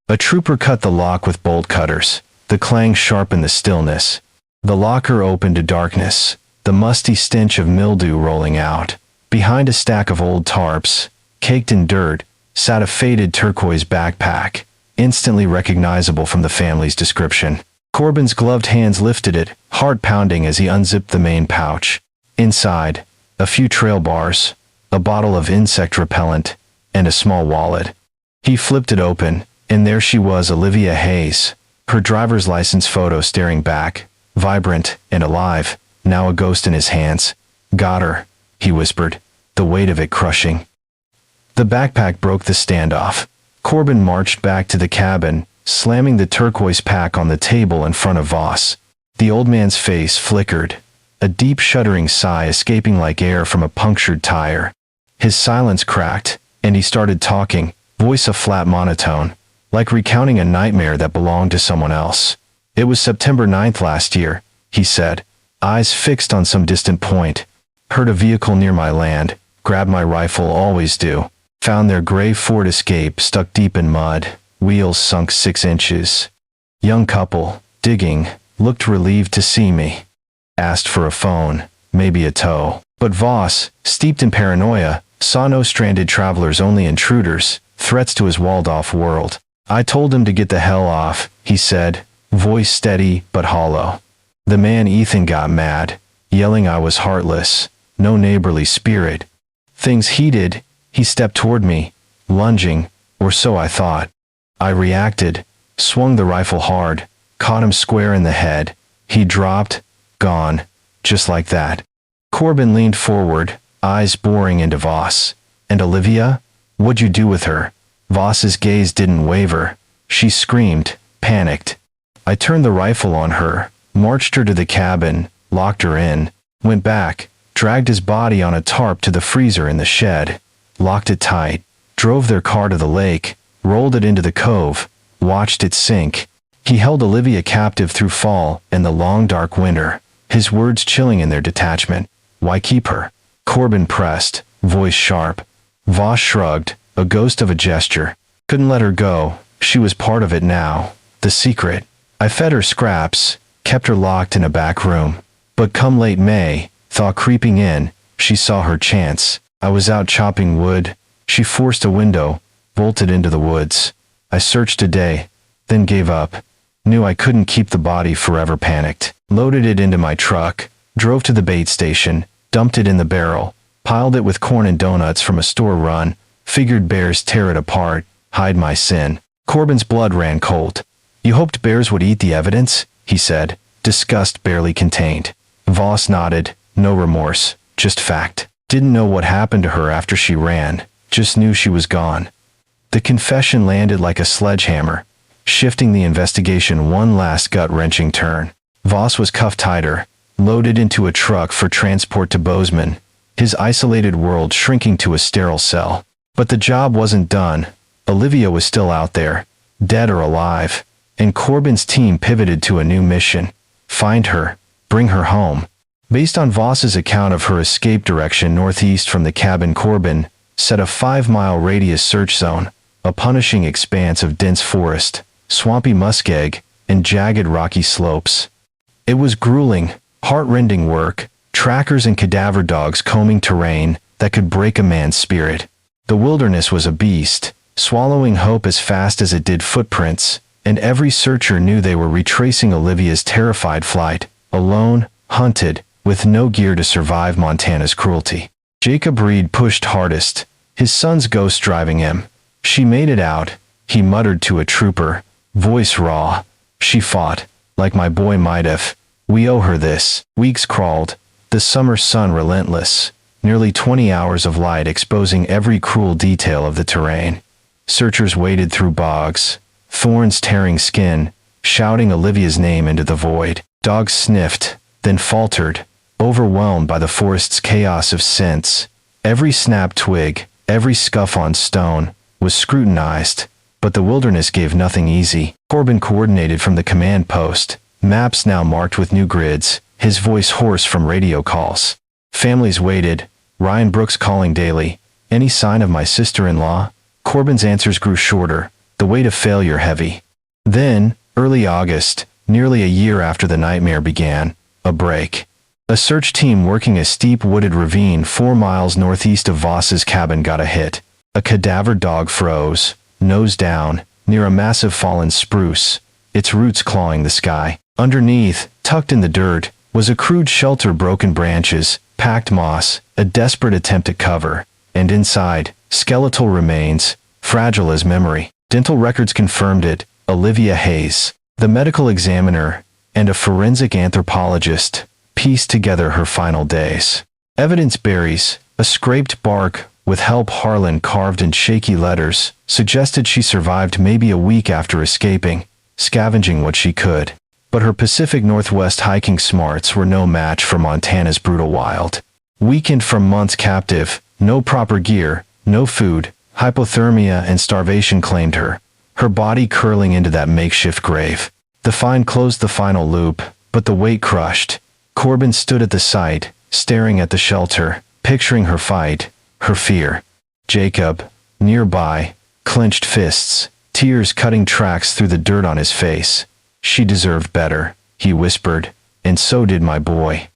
A trooper cut the lock with bolt cutters. The clang sharpened the stillness. The locker opened to darkness, the musty stench of mildew rolling out. Behind a stack of old tarps, caked in dirt, sat a faded turquoise backpack, instantly recognizable from the family's description. Corbin's gloved hands lifted it, heart pounding as he unzipped the main pouch. Inside, a few trail bars, a bottle of insect repellent, and a small wallet. He flipped it open, and there she was, Olivia Hayes, her driver's license photo staring back, vibrant and alive, now a ghost in his hands. "Got her," he whispered, the weight of it crushing. The backpack broke the standoff. Corbin marched back to the cabin, slamming the turquoise pack on the table in front of Voss. The old man's face flickered, a deep shuddering sigh escaping like air from a punctured tire. His silence cracked, and he started talking, voice a flat monotone, like recounting a nightmare that belonged to someone else. "It was September 9th last year," he said, eyes fixed on some distant point. "Heard a vehicle near my land, grabbed my rifle, always do. Found their gray Ford Escape stuck deep in mud, wheels sunk 6 inches. Young couple, digging, looked relieved to see me. Asked for a phone, maybe a tow. But Voss, steeped in paranoia, saw no stranded travelers, only intruders, threats to his walled-off world. I told him to get the hell off," he said, voice steady but hollow. "The man Ethan got mad, yelling I was heartless, no neighborly spirit. Things heated, he stepped toward me, lunging, or so I thought. I reacted, swung the rifle hard, caught him square in the head. He dropped, gone, just like that." Corbin leaned forward, eyes boring into Voss. "And Olivia? What'd you do with her?" Voss's gaze didn't waver. She screamed, panicked. "I turned the rifle on her, marched her to the cabin, locked her in, went back, dragged his body on a tarp to the freezer in the shed, locked it tight, drove their car to the lake, rolled it into the cove, watched it sink. He held Olivia captive through fall and the long dark winter, his words chilling in their detachment. Why keep her?" Corbin pressed, voice sharp. Voss shrugged, a ghost of a gesture. "Couldn't let her go, she was part of it now, the secret. I fed her scraps, kept her locked in a back room. But come late May, thaw creeping in, she saw her chance. I was out chopping wood, she forced a window, bolted into the woods. I searched a day, then gave up. Knew I couldn't keep the body forever, panicked. Loaded it into my truck, drove to the bait station, dumped it in the barrel, Piled it with corn and donuts from a store run. Figured bears tear it apart. Hide my sin. Corbin's blood ran cold. You hoped bears would eat the evidence? He said, disgust barely contained. Voss nodded. No remorse. Just fact. Didn't know what happened to her after she ran. Just knew she was gone. The confession landed like a sledgehammer, shifting the investigation one last gut-wrenching turn. Voss was cuffed tighter, loaded into a truck for transport to Bozeman, his isolated world shrinking to a sterile cell. But the job wasn't done. Olivia was still out there, dead or alive, and Corbin's team pivoted to a new mission. Find her, bring her home. Based on Voss's account of her escape direction northeast from the cabin, Corbin set a 5-mile radius search zone, a punishing expanse of dense forest, swampy muskeg, and jagged rocky slopes. It was grueling, heart-rending work, trackers and cadaver dogs combing terrain that could break a man's spirit. The wilderness was a beast, swallowing hope as fast as it did footprints, and every searcher knew they were retracing Olivia's terrified flight, alone, hunted, with no gear to survive Montana's cruelty. Jacob Reed pushed hardest, his son's ghost driving him. She made it out, he muttered to a trooper, voice raw. She fought, like my boy might have. We owe her this. Weeks crawled, the summer sun relentless, nearly 20 hours of light exposing every cruel detail of the terrain. Searchers waded through bogs, thorns tearing skin, shouting Olivia's name into the void. Dogs sniffed, then faltered, overwhelmed by the forest's chaos of scents. Every snapped twig, every scuff on stone, was scrutinized, but the wilderness gave nothing easy. Corbin coordinated from the command post, maps now marked with new grids, his voice hoarse from radio calls. Families waited, Ryan Brooks calling daily. Any sign of my sister-in-law? Corbin's answers grew shorter, the weight of failure heavy. Then, early August, nearly a year after the nightmare began, a break. A search team working a steep wooded ravine 4 miles northeast of Voss's cabin got a hit. A cadaver dog froze, nose down, near a massive fallen spruce, its roots clawing the sky. Underneath, tucked in the dirt, was a crude shelter, broken branches, packed moss, a desperate attempt at cover, and inside, skeletal remains, fragile as memory. Dental records confirmed it. Olivia Hayes, the medical examiner, and a forensic anthropologist, pieced together her final days. Evidence berries, a scraped bark with "Help Harlan" carved in shaky letters, suggested she survived maybe a week after escaping, scavenging what she could. But her Pacific Northwest hiking smarts were no match for Montana's brutal wild. Weakened from months captive, no proper gear, no food, hypothermia and starvation claimed her, her body curling into that makeshift grave. The find closed the final loop, but the weight crushed. Corbin stood at the site, staring at the shelter, picturing her fight, her fear. Jacob, nearby, clenched fists, tears cutting tracks through the dirt on his face. She deserved better, he whispered, and so did my boy.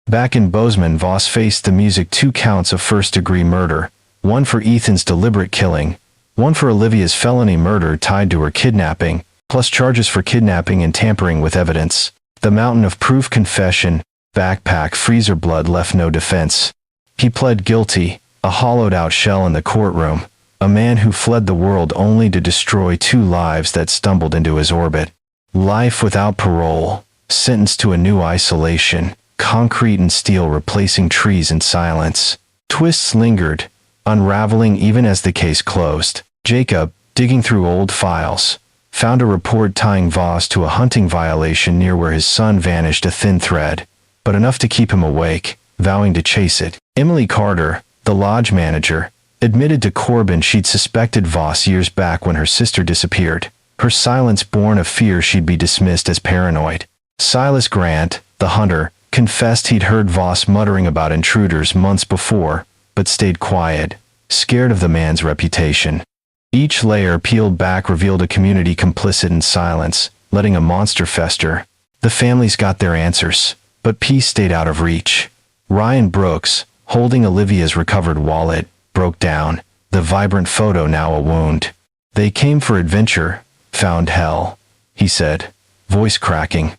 Back in Bozeman, Voss faced the music 2 counts of first-degree murder, one for Ethan's deliberate killing, one for Olivia's felony murder tied to her kidnapping, plus charges for kidnapping and tampering with evidence. The mountain of proof confession, backpack freezer blood left no defense. He pled guilty, a hollowed-out shell in the courtroom, a man who fled the world only to destroy 2 lives that stumbled into his orbit. Life without parole, sentenced to a new isolation, concrete and steel replacing trees and silence. Twists lingered, unraveling even as the case closed. Jacob, digging through old files, found a report tying Voss to a hunting violation near where his son vanished, a thin thread, but enough to keep him awake, vowing to chase it. Emily Carter, the lodge manager, admitted to Corbin she'd suspected Voss years back when her sister disappeared, her silence born of fear she'd be dismissed as paranoid. Silas Grant, the hunter, confessed he'd heard Voss muttering about intruders months before, but stayed quiet, scared of the man's reputation. Each layer peeled back revealed a community complicit in silence, letting a monster fester. The families got their answers, but peace stayed out of reach. Ryan Brooks, holding Olivia's recovered wallet, broke down, the vibrant photo now a wound. They came for adventure, found hell, he said, voice cracking.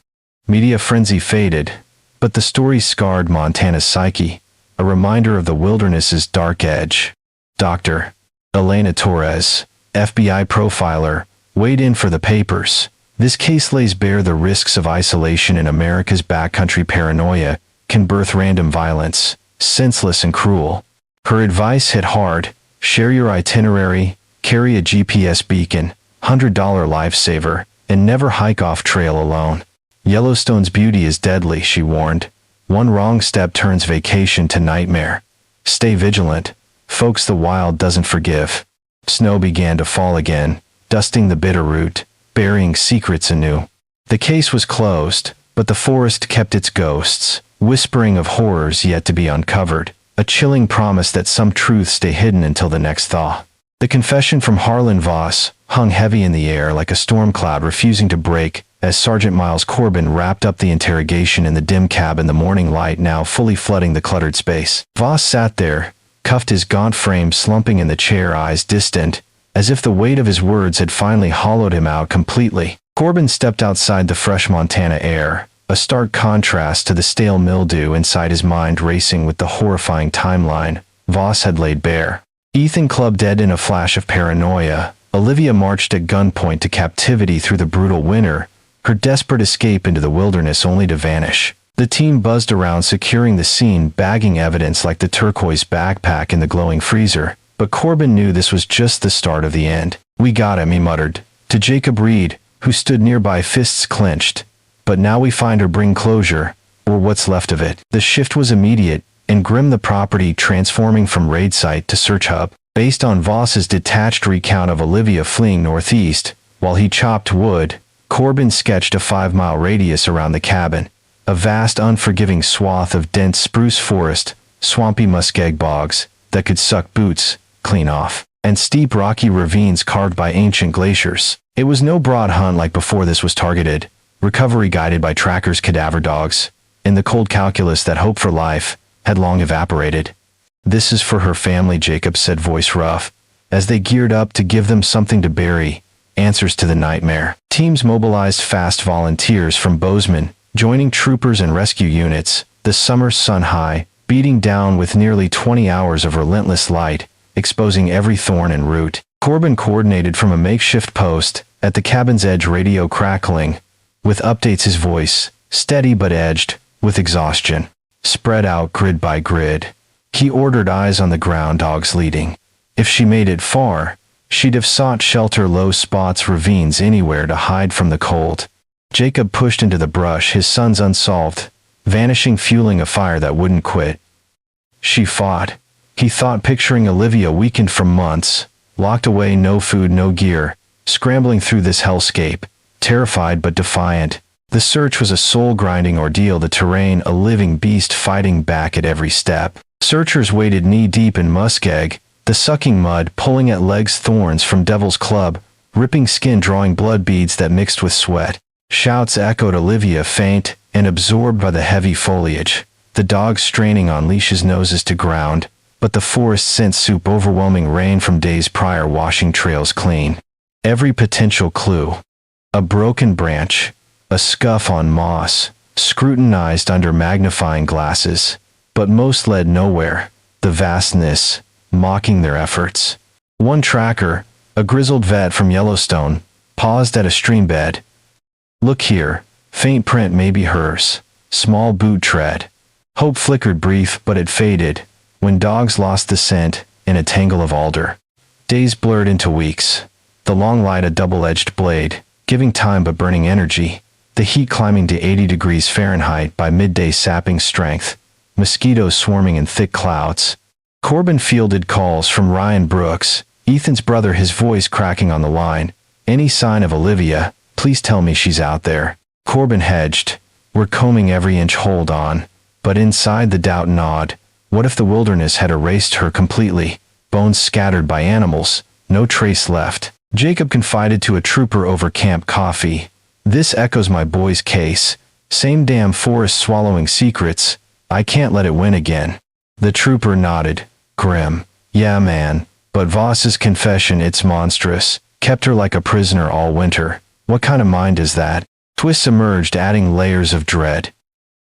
Media frenzy faded, but the story scarred Montana's psyche. a reminder of the wilderness's dark edge. Dr. Elena Torres, FBI profiler, weighed in for the papers. This case lays bare the risks of isolation in America's backcountry. Paranoia can birth random violence, senseless and cruel. Her advice hit hard: share your itinerary, carry a GPS beacon, $100 lifesaver, and never hike off trail alone. Yellowstone's beauty is deadly, she warned. One wrong step turns vacation to nightmare. Stay vigilant, folks, the wild doesn't forgive. Snow began to fall again, dusting the Bitterroot, burying secrets anew. The case was closed, but the forest kept its ghosts, whispering of horrors yet to be uncovered, a chilling promise that some truths stay hidden until the next thaw. The confession from Harlan Voss hung heavy in the air like a storm cloud refusing to break as Sergeant Miles Corbin wrapped up the interrogation in the dim cabin, the morning light now fully flooding the cluttered space. Voss sat there, cuffed, his gaunt frame slumping in the chair, eyes distant, as if the weight of his words had finally hollowed him out completely. Corbin stepped outside the fresh Montana air, a stark contrast to the stale mildew inside his mind racing with the horrifying timeline Voss had laid bare. Ethan clubbed dead in a flash of paranoia. Olivia marched at gunpoint to captivity through the brutal winter, her desperate escape into the wilderness only to vanish. The team buzzed around securing the scene, bagging evidence like the turquoise backpack in the glowing freezer, but Corbin knew this was just the start of the end. "We got him," he muttered to Jacob Reed, who stood nearby, fists clenched. "But now we find her, bring closure, or what's left of it." The shift was immediate, and grim, the property transforming from raid site to search hub. Based on Voss's detached recount of Olivia fleeing northeast, while he chopped wood, Corbin sketched a 5-mile radius around the cabin, a vast unforgiving swath of dense spruce forest, swampy muskeg bogs that could suck boots clean off, and steep rocky ravines carved by ancient glaciers. It was no broad hunt like before. This was targeted, recovery guided by trackers, cadaver dogs, and the cold calculus that hope for life had long evaporated. "This is for her family," Jacob said, voice rough, as they geared up to give them something to bury, answers to the nightmare. Teams mobilized, fast volunteers from Bozeman, joining troopers and rescue units, the summer sun high, beating down with nearly 20 hours of relentless light, exposing every thorn and root. Corbin coordinated from a makeshift post, at the cabin's edge, radio crackling, with updates, his voice, steady but edged, with exhaustion. Spread out grid by grid. He ordered, eyes on the ground, dogs leading. If she made it far, she'd have sought shelter, low spots, ravines, anywhere to hide from the cold. Jacob pushed into the brush, his sons unsolved, vanishing, fueling a fire that wouldn't quit. She fought, he thought, picturing Olivia weakened from months, locked away, no food, no gear, scrambling through this hellscape, terrified but defiant. The search was a soul-grinding ordeal, the terrain a living beast fighting back at every step. Searchers waded knee-deep in muskeg, the sucking mud pulling at legs, thorns from Devil's Club, ripping skin, drawing blood beads that mixed with sweat. Shouts echoed, Olivia faint and absorbed by the heavy foliage, the dogs straining on leashes, noses to ground, but the forest scent soup, overwhelming rain from days prior washing trails clean. Every potential clue. A broken branch, a scuff on moss, scrutinized under magnifying glasses, but most led nowhere, the vastness mocking their efforts. One tracker, a grizzled vet from Yellowstone, paused at a streambed. "Look here, faint print, maybe hers, small boot tread." Hope flickered brief, but it faded when dogs lost the scent in a tangle of alder. Days blurred into weeks, the long light a double-edged blade, giving time but burning energy, the heat climbing to 80 degrees Fahrenheit by midday, sapping strength, mosquitoes swarming in thick clouds. Corbin fielded calls from Ryan Brooks, Ethan's brother, his voice cracking on the line. "Any sign of Olivia? Please tell me she's out there." Corbin hedged. "We're combing every inch, hold on." But inside, the doubt gnawed. What if the wilderness had erased her completely? Bones scattered by animals, no trace left. Jacob confided to a trooper over camp coffee. "This echoes my boy's case. Same damn forest swallowing secrets. I can't let it win again." The trooper nodded, grim. "Yeah, man. But Voss's confession, it's monstrous. Kept her like a prisoner all winter. What kind of mind is that?" Twists emerged, adding layers of dread.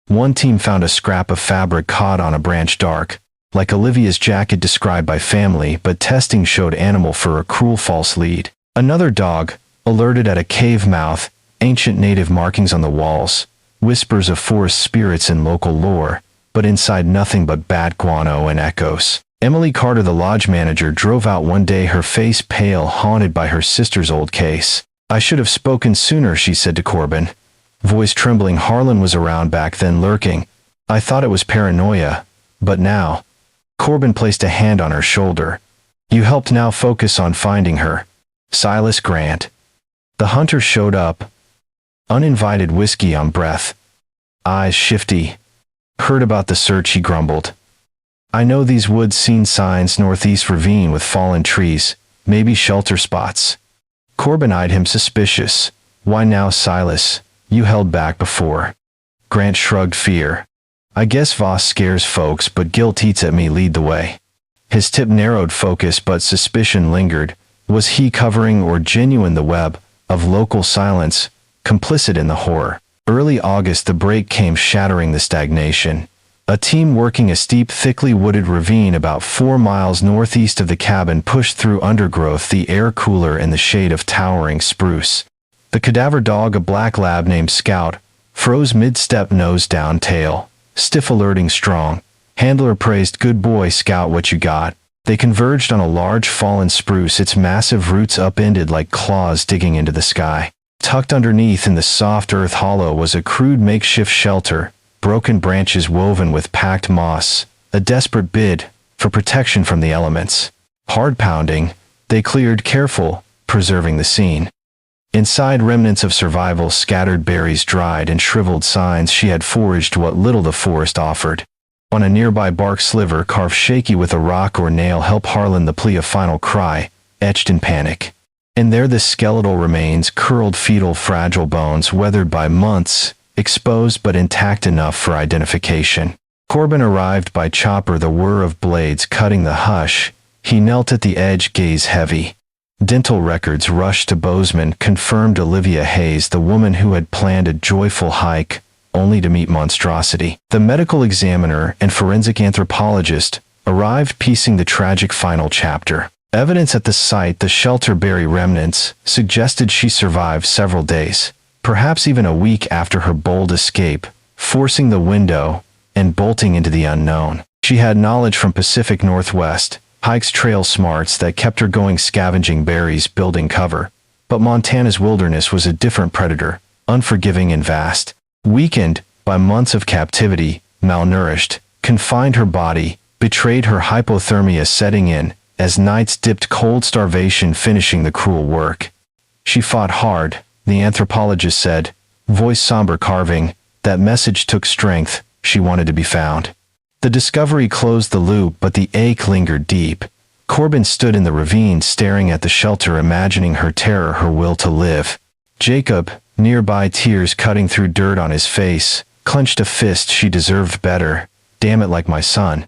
One team found a scrap of fabric caught on a branch, dark, like Olivia's jacket described by family, but testing showed animal for a cruel false lead. Another dog, alerted at a cave mouth, ancient native markings on the walls, whispers of forest spirits and local lore, but inside nothing but bat guano and echoes. Emily Carter, the lodge manager, drove out one day, her face pale, haunted by her sister's old case. "I should have spoken sooner," she said to Corbin, voice trembling. Harlan was around back then, lurking. "I thought it was paranoia, but now." Corbin placed a hand on her shoulder. "You helped, now focus on finding her." Silas Grant. The hunter showed up, uninvited, whiskey on breath, eyes shifty. "Heard about the search," he grumbled. "I know these woods, seen signs, northeast ravine with fallen trees, maybe shelter spots." Corbin eyed him suspicious. "Why now, Silas? You held back before." Grant shrugged, fear. "I guess Voss scares folks, but guilt eats at me. Lead the way." His tip narrowed focus, but suspicion lingered. Was he covering or genuine the web of local silence, complicit in the horror? Early August, the break came, shattering the stagnation. A team working a steep, thickly wooded ravine about 4 miles northeast of the cabin pushed through undergrowth, the air cooler in the shade of towering spruce. The cadaver dog, a black lab named Scout, froze mid-step, nose down, tail stiff, alerting strong. Handler praised, "Good boy, Scout, what you got?" They converged on a large fallen spruce, its massive roots upended like claws digging into the sky. Tucked underneath in the soft earth hollow was a crude makeshift shelter, broken branches woven with packed moss, a desperate bid for protection from the elements. Hard pounding, they cleared, careful, preserving the scene. Inside, remnants of survival, scattered berries, dried and shriveled, signs she had foraged what little the forest offered. On a nearby bark sliver, carved shaky with a rock or nail, "Help, Harlan," the plea, a final cry, etched in panic. And there the skeletal remains, curled, fetal, fragile bones, weathered by months, exposed but intact enough for identification. Corbin arrived by chopper, the whir of blades cutting the hush. He knelt at the edge, gaze heavy. Dental records rushed to Bozeman, confirmed Olivia Hayes, the woman who had planned a joyful hike, only to meet monstrosity. The medical examiner and forensic anthropologist arrived, piecing the tragic final chapter. Evidence at the site, the shelter berry remnants, suggested she survived several days, perhaps even a week, after her bold escape, forcing the window and bolting into the unknown. She had knowledge from Pacific Northwest, hikes, trail smarts that kept her going, scavenging berries, building cover. But Montana's wilderness was a different predator, unforgiving and vast. Weakened by months of captivity, malnourished, confined, her body betrayed her, hypothermia setting in as nights dipped, cold, starvation finishing the cruel work. She fought hard, the anthropologist said, voice somber, carving. That message took strength. She wanted to be found. The discovery closed the loop, but the ache lingered deep. Corbin stood in the ravine, staring at the shelter, imagining her terror, her will to live. Jacob, nearby, tears cutting through dirt on his face, clenched a fist. She deserved better. Damn it, like my son.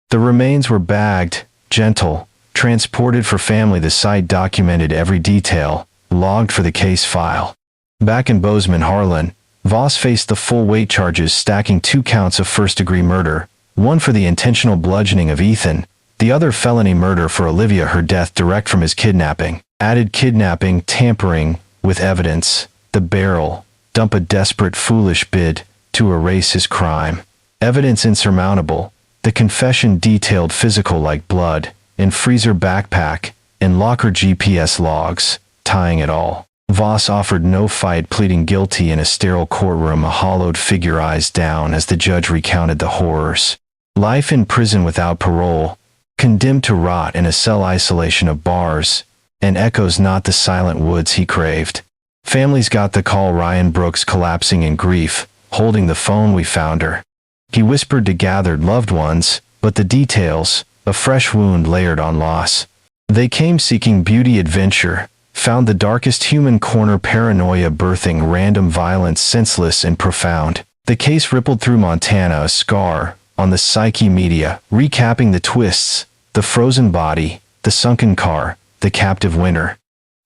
The remains were bagged, gentle, transported for family. The site documented every detail, logged for the case file. Back in Bozeman, Harlan, Voss faced the full weight charges, stacking 2 counts of first-degree murder, one for the intentional bludgeoning of Ethan, the other felony murder for Olivia, her death direct from his kidnapping. Added kidnapping, tampering with evidence, the barrel, dump, a desperate, foolish bid to erase his crime. Evidence insurmountable, the confession detailed, physical like blood, in freezer backpack, in locker, GPS logs, tying it all. Voss offered no fight, pleading guilty in a sterile courtroom, a hollowed figure, eyes down as the judge recounted the horrors. Life in prison without parole, condemned to rot in a cell, isolation of bars, and echoes, not the silent woods he craved. Families got the call, Ryan Brooks collapsing in grief, holding the phone. "We found her," he whispered to gathered loved ones, but the details, a fresh wound layered on loss. They came seeking beauty, adventure, found the darkest human corner, paranoia birthing random violence, senseless and profound. The case rippled through Montana, a scar on the psyche, media recapping the twists, the frozen body, the sunken car, the captive winter.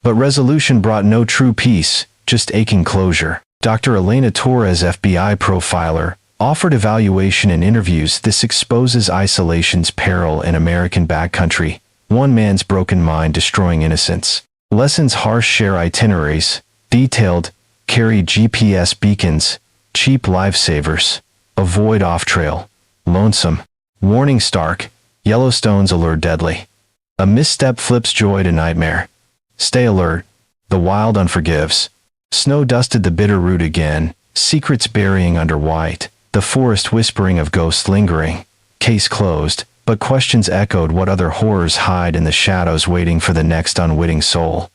But resolution brought no true peace, just aching closure. Dr. Elena Torres, FBI profiler, Offered evaluation in interviews, this exposes isolation's peril in American backcountry. One man's broken mind destroying innocence. Lessons: harsh share itineraries. Detailed, carry GPS beacons, cheap lifesavers. Avoid off-trail. Lonesome. Warning: stark, Yellowstone's allure deadly. A misstep flips joy to nightmare. Stay alert. The wild unforgives. Snow dusted the bitter root again, secrets burying under white, the forest whispering of ghosts lingering. Case closed, but questions echoed: what other horrors hide in the shadows waiting for the next unwitting soul?